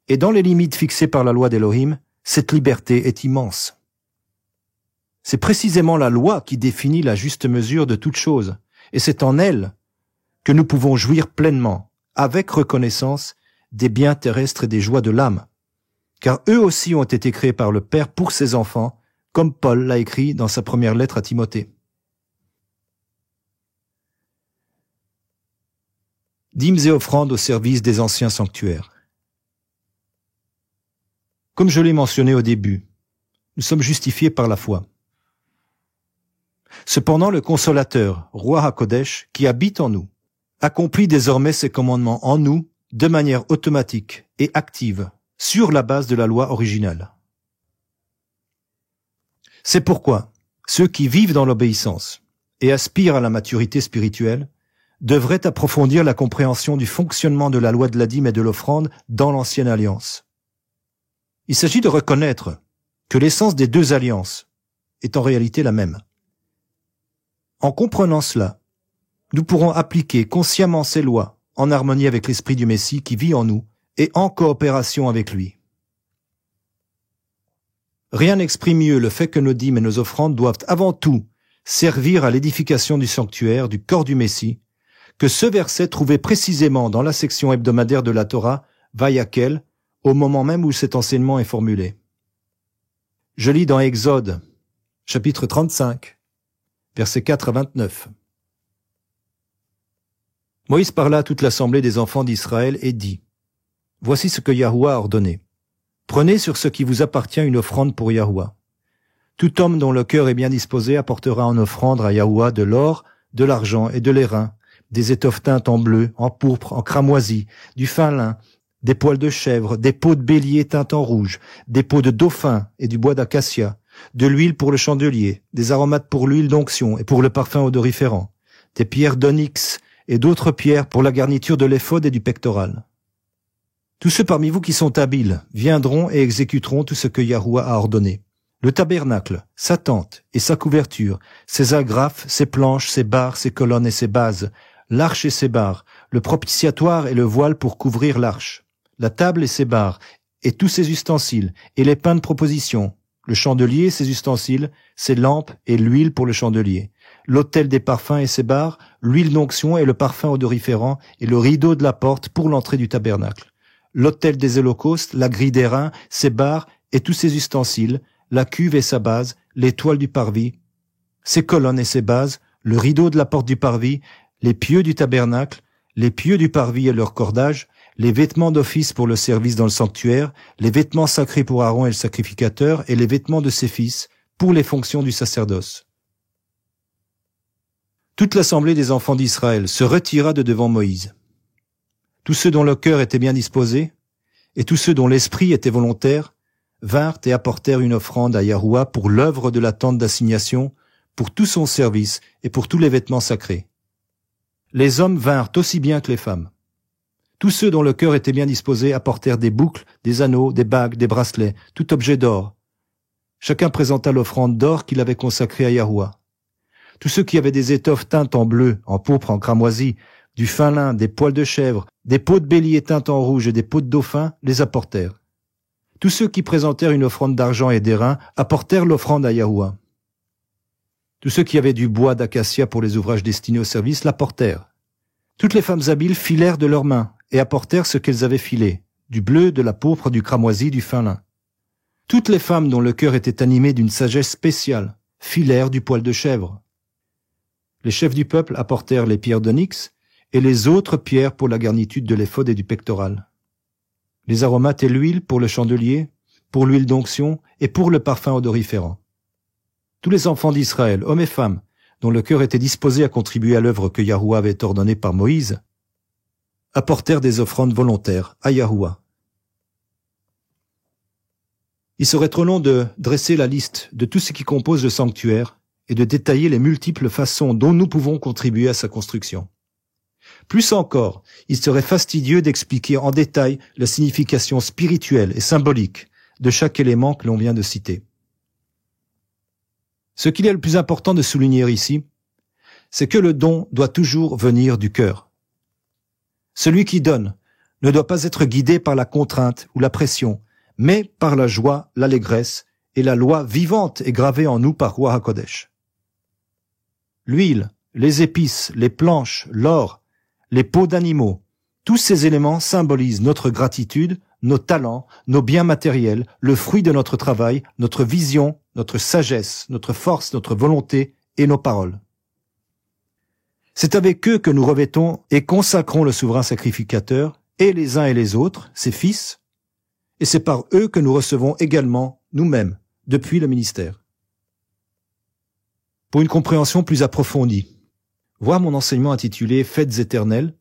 [SPEAKER 1] Et dans les limites fixées par la loi d'Elohim, cette liberté est immense. C'est précisément la loi qui définit la juste mesure de toute chose, et c'est en elle que nous pouvons jouir pleinement, avec reconnaissance, des biens terrestres et des joies de l'âme, car eux aussi ont été créés par le Père pour ses enfants, comme Paul l'a écrit dans sa première lettre à Timothée. Dîmes et offrandes au service des anciens sanctuaires. Comme je l'ai mentionné au début, nous sommes justifiés par la foi. Cependant, le Consolateur, Roi HaKodesh, qui habite en nous, accomplit désormais ses commandements en nous de manière automatique et active, sur la base de la loi originale. C'est pourquoi ceux qui vivent dans l'obéissance et aspirent à la maturité spirituelle devraient approfondir la compréhension du fonctionnement de la loi de la dîme et de l'offrande dans l'ancienne alliance. Il s'agit de reconnaître que l'essence des deux alliances est en réalité la même. En comprenant cela, nous pourrons appliquer consciemment ces lois en harmonie avec l'Esprit du Messie qui vit en nous et en coopération avec lui. Rien n'exprime mieux le fait que nos dîmes et nos offrandes doivent avant tout servir à l'édification du sanctuaire, du corps du Messie, que ce verset trouvé précisément dans la section hebdomadaire de la Torah, Vayakel, au moment même où cet enseignement est formulé. Je lis dans Exode, chapitre 35, versets 4 à 29. Moïse parla à toute l'assemblée des enfants d'Israël et dit, « Voici ce que Yahuwah a ordonné. Prenez sur ce qui vous appartient une offrande pour Yahuwah. Tout homme dont le cœur est bien disposé apportera en offrande à Yahuwah de l'or, de l'argent et de l'airain, des étoffes teintes en bleu, en pourpre, en cramoisi, du fin lin, des poils de chèvre, des peaux de bélier teintes en rouge, des peaux de dauphin et du bois d'acacia, de l'huile pour le chandelier, des aromates pour l'huile d'onction et pour le parfum odoriférant, des pierres d'onyx et d'autres pierres pour la garniture de l'éphod et du pectoral. Tous ceux parmi vous qui sont habiles viendront et exécuteront tout ce que Yahuwah a ordonné. Le tabernacle, sa tente et sa couverture, ses agrafes, ses planches, ses barres, ses colonnes et ses bases, l'arche et ses barres, le propitiatoire et le voile pour couvrir l'arche, la table et ses barres, et tous ses ustensiles, et les pains de proposition, le chandelier et ses ustensiles, ses lampes et l'huile pour le chandelier, l'autel des parfums et ses barres, l'huile d'onction et le parfum odoriférant et le rideau de la porte pour l'entrée du tabernacle, l'autel des holocaustes, la grille d'airain, ses barres et tous ses ustensiles, la cuve et sa base, les toiles du parvis, ses colonnes et ses bases, le rideau de la porte du parvis, les pieux du tabernacle, les pieux du parvis et leurs cordages, les vêtements d'office pour le service dans le sanctuaire, les vêtements sacrés pour Aaron et le sacrificateur, et les vêtements de ses fils pour les fonctions du sacerdoce. Toute l'assemblée des enfants d'Israël se retira de devant Moïse. Tous ceux dont le cœur était bien disposé, et tous ceux dont l'esprit était volontaire, vinrent et apportèrent une offrande à Yahuwah pour l'œuvre de la tente d'assignation, pour tout son service et pour tous les vêtements sacrés. Les hommes vinrent aussi bien que les femmes. Tous ceux dont le cœur était bien disposé apportèrent des boucles, des anneaux, des bagues, des bracelets, tout objet d'or. Chacun présenta l'offrande d'or qu'il avait consacrée à Yahuwah. Tous ceux qui avaient des étoffes teintes en bleu, en pourpre, en cramoisi, du fin lin, des poils de chèvre, des peaux de bélier teintes en rouge et des peaux de dauphin, les apportèrent. Tous ceux qui présentèrent une offrande d'argent et d'airain apportèrent l'offrande à Yahuwah. Tous ceux qui avaient du bois d'acacia pour les ouvrages destinés au service l'apportèrent. Toutes les femmes habiles filèrent de leurs mains et apportèrent ce qu'elles avaient filé, du bleu, de la pourpre, du cramoisi, du fin lin. Toutes les femmes dont le cœur était animé d'une sagesse spéciale filèrent du poil de chèvre. Les chefs du peuple apportèrent les pierres d'onyx et les autres pierres pour la garniture de l'éphod et du pectoral. Les aromates et l'huile pour le chandelier, pour l'huile d'onction et pour le parfum odoriférant. Tous les enfants d'Israël, hommes et femmes, dont le cœur était disposé à contribuer à l'œuvre que Yahuwah avait ordonnée par Moïse, apportèrent des offrandes volontaires à Yahuwah. Il serait trop long de dresser la liste de tout ce qui compose le sanctuaire et de détailler les multiples façons dont nous pouvons contribuer à sa construction. Plus encore, il serait fastidieux d'expliquer en détail la signification spirituelle et symbolique de chaque élément que l'on vient de citer. Ce qu'il est le plus important de souligner ici, c'est que le don doit toujours venir du cœur. Celui qui donne ne doit pas être guidé par la contrainte ou la pression, mais par la joie, l'allégresse et la loi vivante et gravée en nous par Ruach HaKodesh. L'huile, les épices, les planches, l'or, les peaux d'animaux, tous ces éléments symbolisent notre gratitude, nos talents, nos biens matériels, le fruit de notre travail, notre vision, notre sagesse, notre force, notre volonté et nos paroles. C'est avec eux que nous revêtons et consacrons le souverain sacrificateur, et les uns et les autres, ses fils, et c'est par eux que nous recevons également, nous-mêmes, depuis le ministère. Pour une compréhension plus approfondie, voir mon enseignement intitulé « Fêtes éternelles »,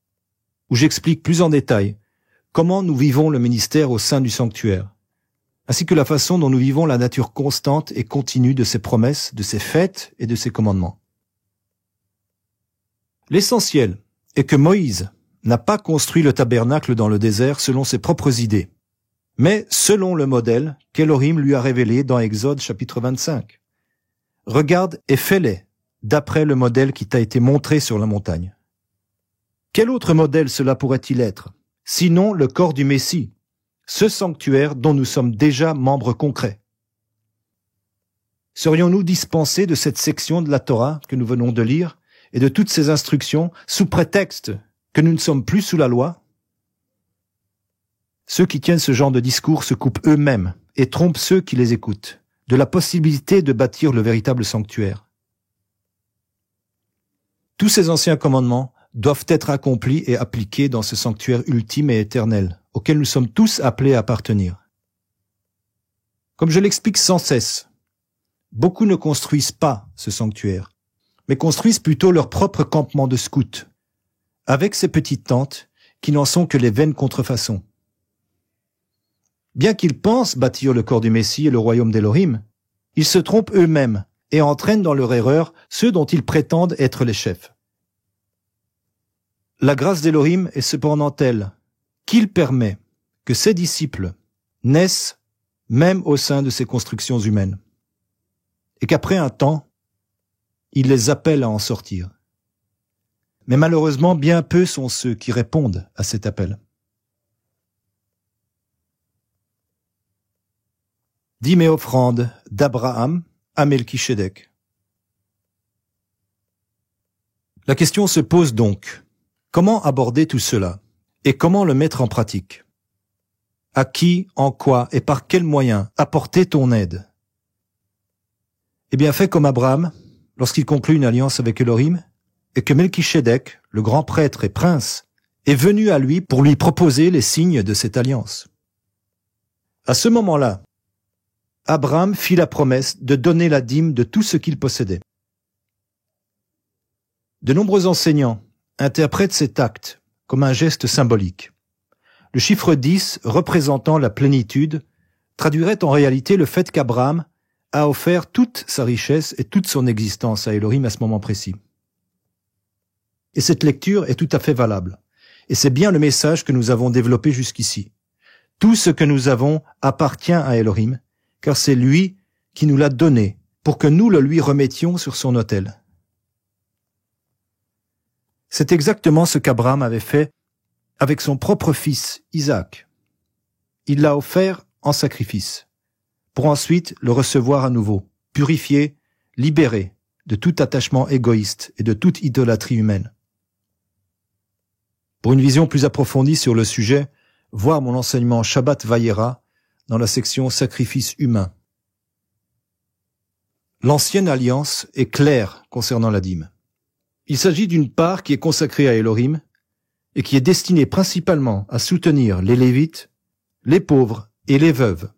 [SPEAKER 1] où j'explique plus en détail comment nous vivons le ministère au sein du sanctuaire, ainsi que la façon dont nous vivons la nature constante et continue de ses promesses, de ses fêtes et de ses commandements. L'essentiel est que Moïse n'a pas construit le tabernacle dans le désert selon ses propres idées, mais selon le modèle qu'Élohim lui a révélé dans Exode chapitre 25. Regarde et fais-les, d'après le modèle qui t'a été montré sur la montagne. Quel autre modèle cela pourrait-il être, sinon le corps du Messie, ce sanctuaire dont nous sommes déjà membres concrets? Serions-nous dispensés de cette section de la Torah que nous venons de lire et de toutes ces instructions sous prétexte que nous ne sommes plus sous la loi? Ceux qui tiennent ce genre de discours se coupent eux-mêmes et trompent ceux qui les écoutent de la possibilité de bâtir le véritable sanctuaire. Tous ces anciens commandements doivent être accomplis et appliqués dans ce sanctuaire ultime et éternel, auquel nous sommes tous appelés à appartenir. Comme je l'explique sans cesse, beaucoup ne construisent pas ce sanctuaire, mais construisent plutôt leur propre campement de scouts, avec ces petites tentes qui n'en sont que les vaines contrefaçons. Bien qu'ils pensent bâtir le corps du Messie et le royaume d'Élohim, ils se trompent eux-mêmes et entraînent dans leur erreur ceux dont ils prétendent être les chefs. La grâce d'Élohim est cependant telle qu'il permet que ses disciples naissent même au sein de ces constructions humaines, et qu'après un temps, il les appelle à en sortir. Mais malheureusement, bien peu sont ceux qui répondent à cet appel. Dîmes et offrandes d'Abraham à Melchisédek. La question se pose donc, comment aborder tout cela et comment le mettre en pratique? À qui, en quoi et par quels moyens apporter ton aide? Eh bien, fais comme Abraham lorsqu'il conclut une alliance avec Elohim et que Melchisédek, le grand prêtre et prince, est venu à lui pour lui proposer les signes de cette alliance. À ce moment-là, Abraham fit la promesse de donner la dîme de tout ce qu'il possédait. De nombreux enseignants interprètent cet acte comme un geste symbolique. Le chiffre 10, représentant la plénitude, traduirait en réalité le fait qu'Abraham a offert toute sa richesse et toute son existence à Elohim à ce moment précis. Et cette lecture est tout à fait valable. Et c'est bien le message que nous avons développé jusqu'ici. Tout ce que nous avons appartient à Elohim, car c'est lui qui nous l'a donné pour que nous le lui remettions sur son autel. C'est exactement ce qu'Abraham avait fait avec son propre fils, Isaac. Il l'a offert en sacrifice, pour ensuite le recevoir à nouveau, purifié, libéré de tout attachement égoïste et de toute idolâtrie humaine. Pour une vision plus approfondie sur le sujet, voir mon enseignement Shabbat Vayera dans la section Sacrifice humain. L'ancienne alliance est claire concernant la dîme. Il s'agit d'une part qui est consacrée à Elohim et qui est destinée principalement à soutenir les Lévites, les pauvres et les veuves.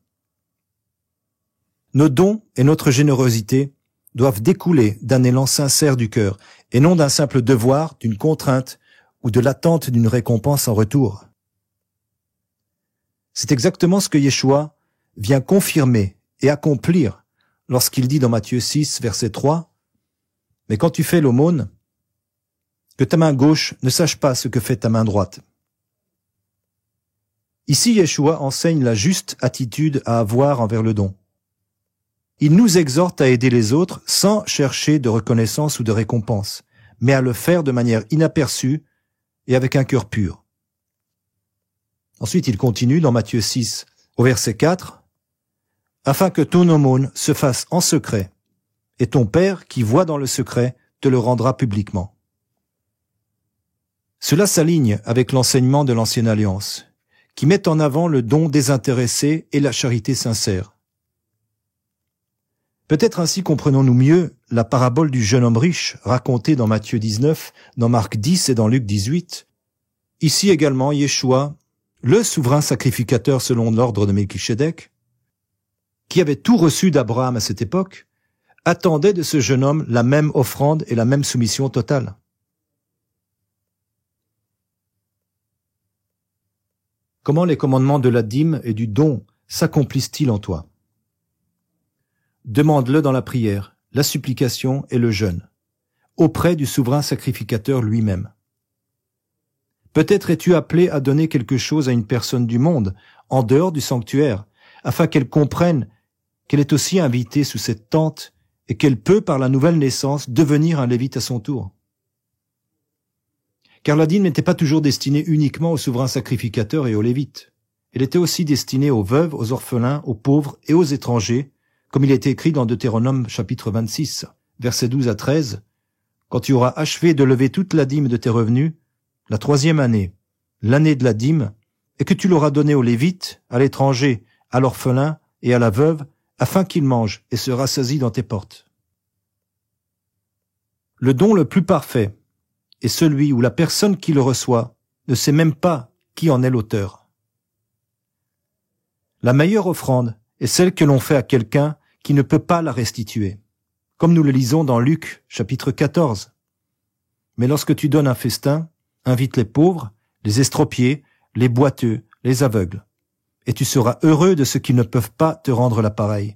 [SPEAKER 1] Nos dons et notre générosité doivent découler d'un élan sincère du cœur et non d'un simple devoir, d'une contrainte ou de l'attente d'une récompense en retour. C'est exactement ce que Yeshua vient confirmer et accomplir lorsqu'il dit dans Matthieu 6, verset 3, « Mais quand tu fais l'aumône, que ta main gauche ne sache pas ce que fait ta main droite. » Ici, Yeshua enseigne la juste attitude à avoir envers le don. Il nous exhorte à aider les autres sans chercher de reconnaissance ou de récompense, mais à le faire de manière inaperçue et avec un cœur pur. Ensuite, il continue dans Matthieu 6, au verset 4, « Afin que ton aumône se fasse en secret, et ton Père qui voit dans le secret te le rendra publiquement. » Cela s'aligne avec l'enseignement de l'Ancienne Alliance, qui met en avant le don désintéressé et la charité sincère. Peut-être ainsi comprenons-nous mieux la parabole du jeune homme riche racontée dans Matthieu 19, dans Marc 10 et dans Luc 18. Ici également, Yeshua, le souverain sacrificateur selon l'ordre de Melchisédek, qui avait tout reçu d'Abraham à cette époque, attendait de ce jeune homme la même offrande et la même soumission totale. Comment les commandements de la dîme et du don s'accomplissent-ils en toi? Demande-le dans la prière, la supplication et le jeûne, auprès du souverain sacrificateur lui-même. Peut-être es-tu appelé à donner quelque chose à une personne du monde, en dehors du sanctuaire, afin qu'elle comprenne qu'elle est aussi invitée sous cette tente et qu'elle peut, par la nouvelle naissance, devenir un lévite à son tour. Car la dîme n'était pas toujours destinée uniquement aux souverains sacrificateurs et aux lévites. Elle était aussi destinée aux veuves, aux orphelins, aux pauvres et aux étrangers, comme il est écrit dans Deutéronome chapitre 26, versets 12 à 13, « Quand tu auras achevé de lever toute la dîme de tes revenus, la 3e année, l'année de la dîme, et que tu l'auras donnée aux lévites, à l'étranger, à l'orphelin et à la veuve, afin qu'ils mangent et se rassasient dans tes portes. » Le don le plus parfait est celui où la personne qui le reçoit ne sait même pas qui en est l'auteur. La meilleure offrande est celle que l'on fait à quelqu'un qui ne peut pas la restituer, comme nous le lisons dans Luc, chapitre 14. Mais lorsque tu donnes un festin, invite les pauvres, les estropiés, les boiteux, les aveugles, et tu seras heureux de ceux qui ne peuvent pas te rendre la pareille,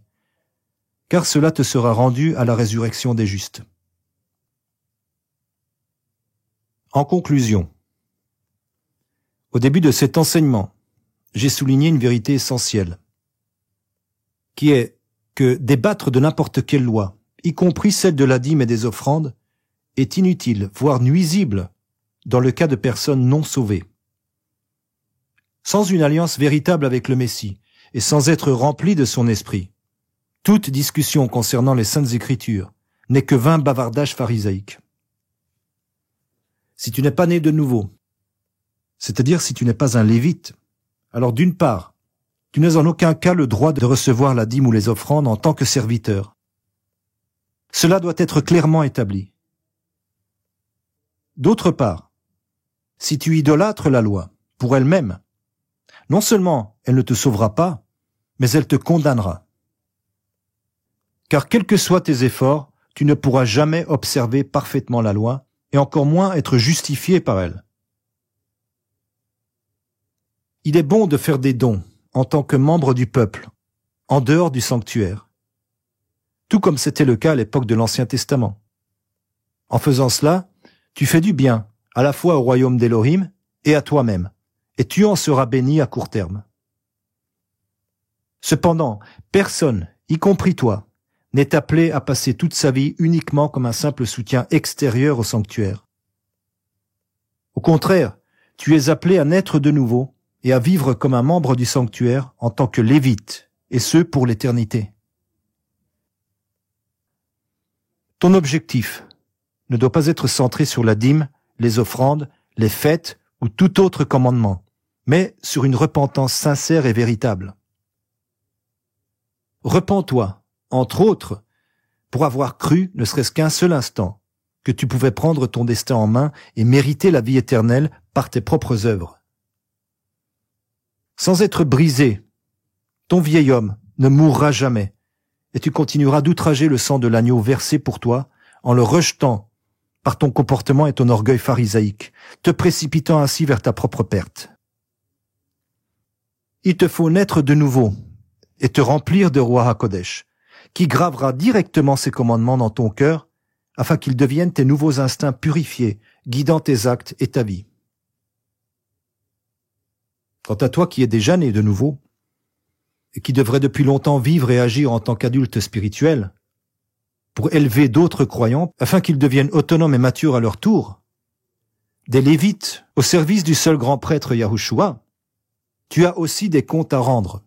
[SPEAKER 1] car cela te sera rendu à la résurrection des justes. En conclusion, au début de cet enseignement, j'ai souligné une vérité essentielle, qui est que débattre de n'importe quelle loi, y compris celle de la dîme et des offrandes, est inutile, voire nuisible, dans le cas de personnes non sauvées. Sans une alliance véritable avec le Messie, et sans être rempli de son esprit, Toute discussion concernant les Saintes Écritures n'est que vain bavardage pharisaïque. Si tu n'es pas né de nouveau, c'est-à-dire si tu n'es pas un lévite, alors d'une part, tu n'as en aucun cas le droit de recevoir la dîme ou les offrandes en tant que serviteur. Cela doit être clairement établi. D'autre part, si tu idolâtres la loi pour elle-même, non seulement elle ne te sauvera pas, mais elle te condamnera. Car quels que soient tes efforts, tu ne pourras jamais observer parfaitement la loi et encore moins être justifié par elle. Il est bon de faire des dons en tant que membre du peuple, en dehors du sanctuaire, tout comme c'était le cas à l'époque de l'Ancien Testament. En faisant cela, tu fais du bien, à la fois au royaume d'Élohim et à toi-même, et tu en seras béni à court terme. Cependant, personne, y compris toi, n'est appelé à passer toute sa vie uniquement comme un simple soutien extérieur au sanctuaire. Au contraire, tu es appelé à naître de nouveau et à vivre comme un membre du sanctuaire en tant que lévite, et ce pour l'éternité. Ton objectif ne doit pas être centré sur la dîme, les offrandes, les fêtes ou tout autre commandement, mais sur une repentance sincère et véritable. Repens-toi, entre autres, pour avoir cru, ne serait-ce qu'un seul instant, que tu pouvais prendre ton destin en main et mériter la vie éternelle par tes propres œuvres. Sans être brisé, ton vieil homme ne mourra jamais, et tu continueras d'outrager le sang de l'agneau versé pour toi, en le rejetant par ton comportement et ton orgueil pharisaïque, te précipitant ainsi vers ta propre perte. Il te faut naître de nouveau et te remplir de Ruach HaKodesh, qui gravera directement ses commandements dans ton cœur, afin qu'ils deviennent tes nouveaux instincts purifiés, guidant tes actes et ta vie. Quant à toi qui es déjà né de nouveau, et qui devrait depuis longtemps vivre et agir en tant qu'adulte spirituel, pour élever d'autres croyants, afin qu'ils deviennent autonomes et matures à leur tour, des Lévites au service du seul grand prêtre Yahushua, tu as aussi des comptes à rendre.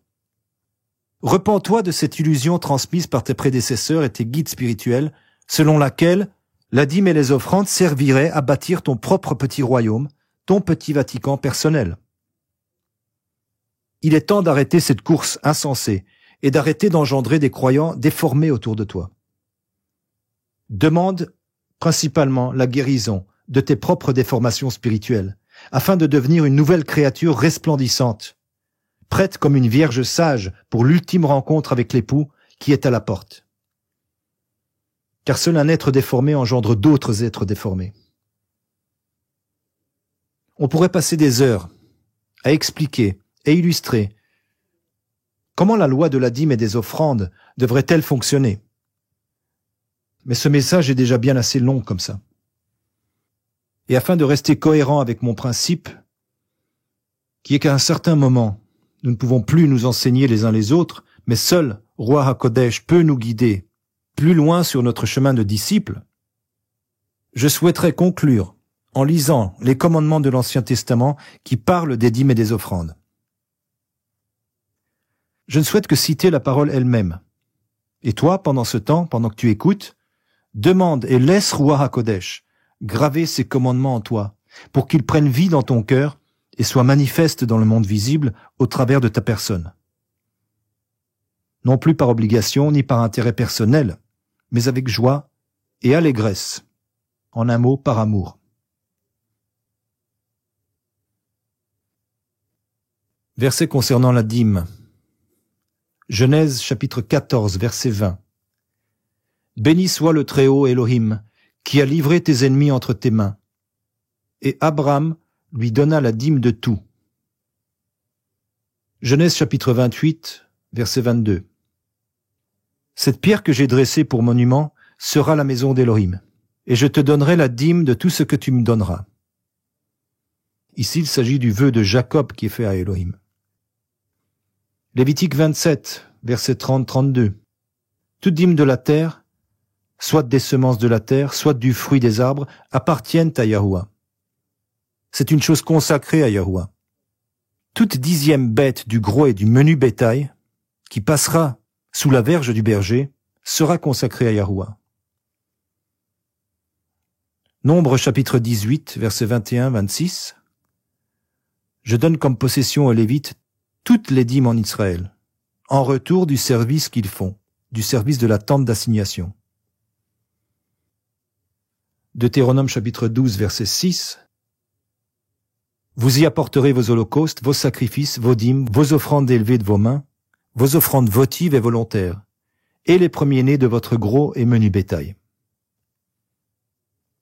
[SPEAKER 1] Repens-toi de cette illusion transmise par tes prédécesseurs et tes guides spirituels, selon laquelle la dîme et les offrandes serviraient à bâtir ton propre petit royaume, ton petit Vatican personnel. Il est temps d'arrêter cette course insensée et d'arrêter d'engendrer des croyants déformés autour de toi. Demande principalement la guérison de tes propres déformations spirituelles, afin de devenir une nouvelle créature resplendissante, prête comme une vierge sage pour l'ultime rencontre avec l'époux qui est à la porte. Car seul un être déformé engendre d'autres êtres déformés. On pourrait passer des heures à expliquer et illustrer comment la loi de la dîme et des offrandes devrait-elle fonctionner. Mais ce message est déjà bien assez long comme ça. Et afin de rester cohérent avec mon principe, qui est qu'à un certain moment, nous ne pouvons plus nous enseigner les uns les autres, mais seul Ruach HaKodesh peut nous guider plus loin sur notre chemin de disciple, je souhaiterais conclure en lisant les commandements de l'Ancien Testament qui parlent des dîmes et des offrandes. Je ne souhaite que citer la parole elle-même. Et toi, pendant ce temps, pendant que tu écoutes, demande et laisse Ruach HaKodesh graver ces commandements en toi, pour qu'ils prennent vie dans ton cœur et soient manifestes dans le monde visible au travers de ta personne. Non plus par obligation ni par intérêt personnel, mais avec joie et allégresse. En un mot, par amour. Verset concernant la dîme. Genèse chapitre 14, verset 20. Béni soit le Très-Haut Elohim, qui a livré tes ennemis entre tes mains. Et Abraham lui donna la dîme de tout. Genèse chapitre 28, verset 22. Cette pierre que j'ai dressée pour monument sera la maison d'Elohim, et je te donnerai la dîme de tout ce que tu me donneras. Ici, il s'agit du vœu de Jacob qui est fait à Elohim. Lévitique 27, verset 30-32. Toute dîme de la terre, soit des semences de la terre, soit du fruit des arbres, appartiennent à Yahuwah. C'est une chose consacrée à Yahuwah. Toute 10e bête du gros et du menu bétail, qui passera sous la verge du berger, sera consacré à Yahuwah. Nombre chapitre 18, versets 21-26. Je donne comme possession aux Lévites toutes les dîmes en Israël, en retour du service qu'ils font, du service de la tente d'assignation. Deutéronome chapitre 12, verset 6. Vous y apporterez vos holocaustes, vos sacrifices, vos dîmes, vos offrandes élevées de vos mains, vos offrandes votives et volontaires, et les premiers-nés de votre gros et menu bétail.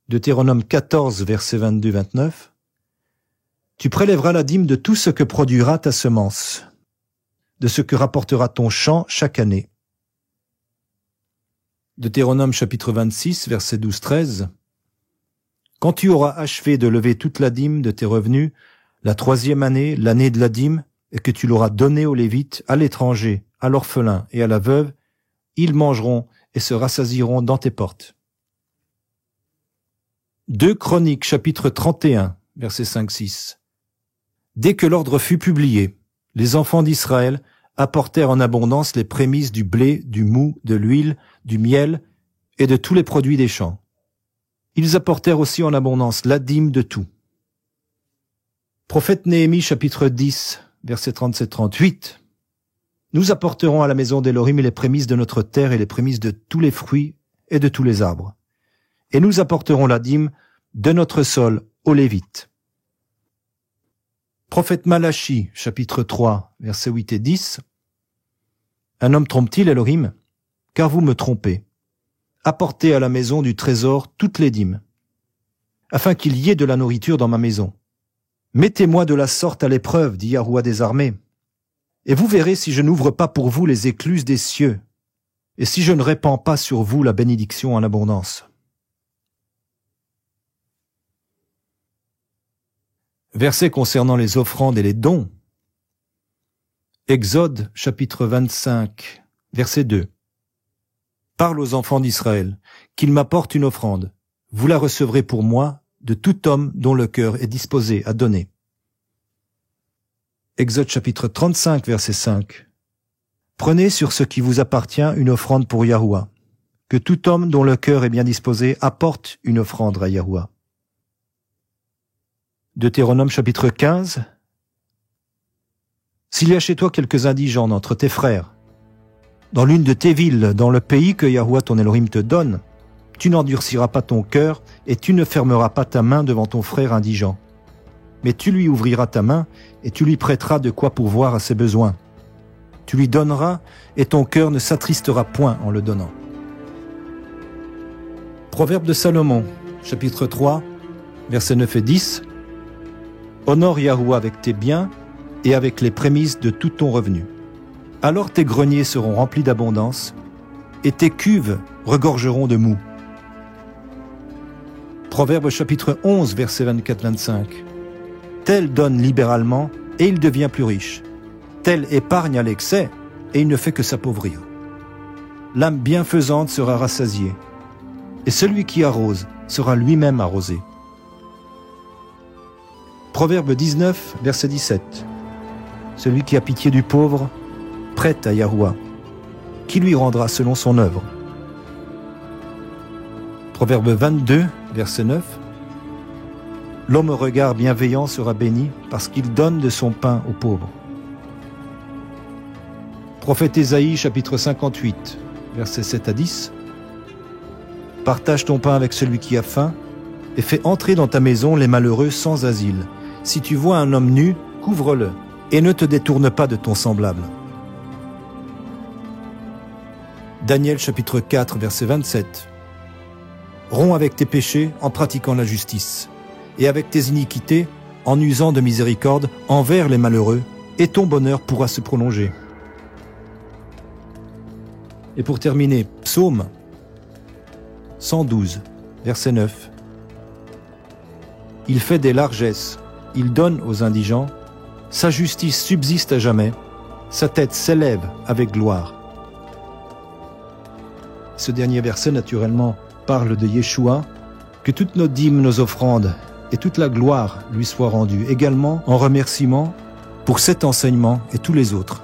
[SPEAKER 1] Deutéronome 14, versets 22-29. Tu prélèveras la dîme de tout ce que produira ta semence, de ce que rapportera ton champ chaque année. Deutéronome chapitre 26, versets 12-13. Quand tu auras achevé de lever toute la dîme de tes revenus, la 3e année, l'année de la dîme, et que tu l'auras donnée aux Lévites, à l'étranger, à l'orphelin et à la veuve, ils mangeront et se rassasieront dans tes portes. 2 Chroniques, chapitre 31, versets 5-6. Dès que l'ordre fut publié, les enfants d'Israël apportèrent en abondance les prémices du blé, du moût, de l'huile, du miel et de tous les produits des champs. Ils apportèrent aussi en abondance la dîme de tout. Prophète Néhémie, chapitre 10, versets 37-38. Nous apporterons à la maison d'Élohim les prémices de notre terre et les prémices de tous les fruits et de tous les arbres. Et nous apporterons la dîme de notre sol aux Lévites. Prophète Malachie, chapitre 3, versets 8 et 10. Un homme trompe-t-il Élohim? Car vous me trompez. Apportez à la maison du trésor toutes les dîmes, afin qu'il y ait de la nourriture dans ma maison. Mettez-moi de la sorte à l'épreuve, dit Yahuwah des armées, et vous verrez si je n'ouvre pas pour vous les écluses des cieux, et si je ne répands pas sur vous la bénédiction en abondance. Versets concernant les offrandes et les dons. Exode, chapitre 25, verset 2. Parle aux enfants d'Israël, qu'ils m'apportent une offrande. Vous la recevrez pour moi de tout homme dont le cœur est disposé à donner. Exode, chapitre 35, verset 5. Prenez sur ce qui vous appartient une offrande pour Yahuwah. Que tout homme dont le cœur est bien disposé apporte une offrande à Yahuwah. Deutéronome chapitre 15. S'il y a chez toi quelques indigents d'entre tes frères, dans l'une de tes villes, dans le pays que Yahuwah ton Elohim te donne, tu n'endurciras pas ton cœur et tu ne fermeras pas ta main devant ton frère indigent. Mais tu lui ouvriras ta main et tu lui prêteras de quoi pourvoir à ses besoins. Tu lui donneras et ton cœur ne s'attristera point en le donnant. Proverbe de Salomon, chapitre 3, versets 9 et 10. Honore Yahuwah avec tes biens et avec les prémices de tout ton revenu. Alors tes greniers seront remplis d'abondance et tes cuves regorgeront de moût. Proverbe chapitre 11, versets 24-25. Tel donne libéralement et il devient plus riche. Tel épargne à l'excès et il ne fait que s'appauvrir. L'âme bienfaisante sera rassasiée et celui qui arrose sera lui-même arrosé. Proverbe 19, verset 17. Celui qui a pitié du pauvre prête à Yahuwah, qui lui rendra selon son œuvre. Proverbe 22, verset 9. L'homme au regard bienveillant sera béni parce qu'il donne de son pain aux pauvres. Prophète Ésaïe, chapitre 58, versets 7 à 10. Partage ton pain avec celui qui a faim et fais entrer dans ta maison les malheureux sans asile. Si tu vois un homme nu, couvre-le et ne te détourne pas de ton semblable. Daniel chapitre 4, verset 27. Romps avec tes péchés en pratiquant la justice, et avec tes iniquités en usant de miséricorde envers les malheureux, et ton bonheur pourra se prolonger. Et pour terminer, Psaume 112, verset 9. Il fait des largesses, il donne aux indigents, sa justice subsiste à jamais, sa tête s'élève avec gloire. Ce dernier verset, naturellement, parle de Yeshua, que toutes nos dîmes, nos offrandes et toute la gloire lui soient rendues, également en remerciement pour cet enseignement et tous les autres.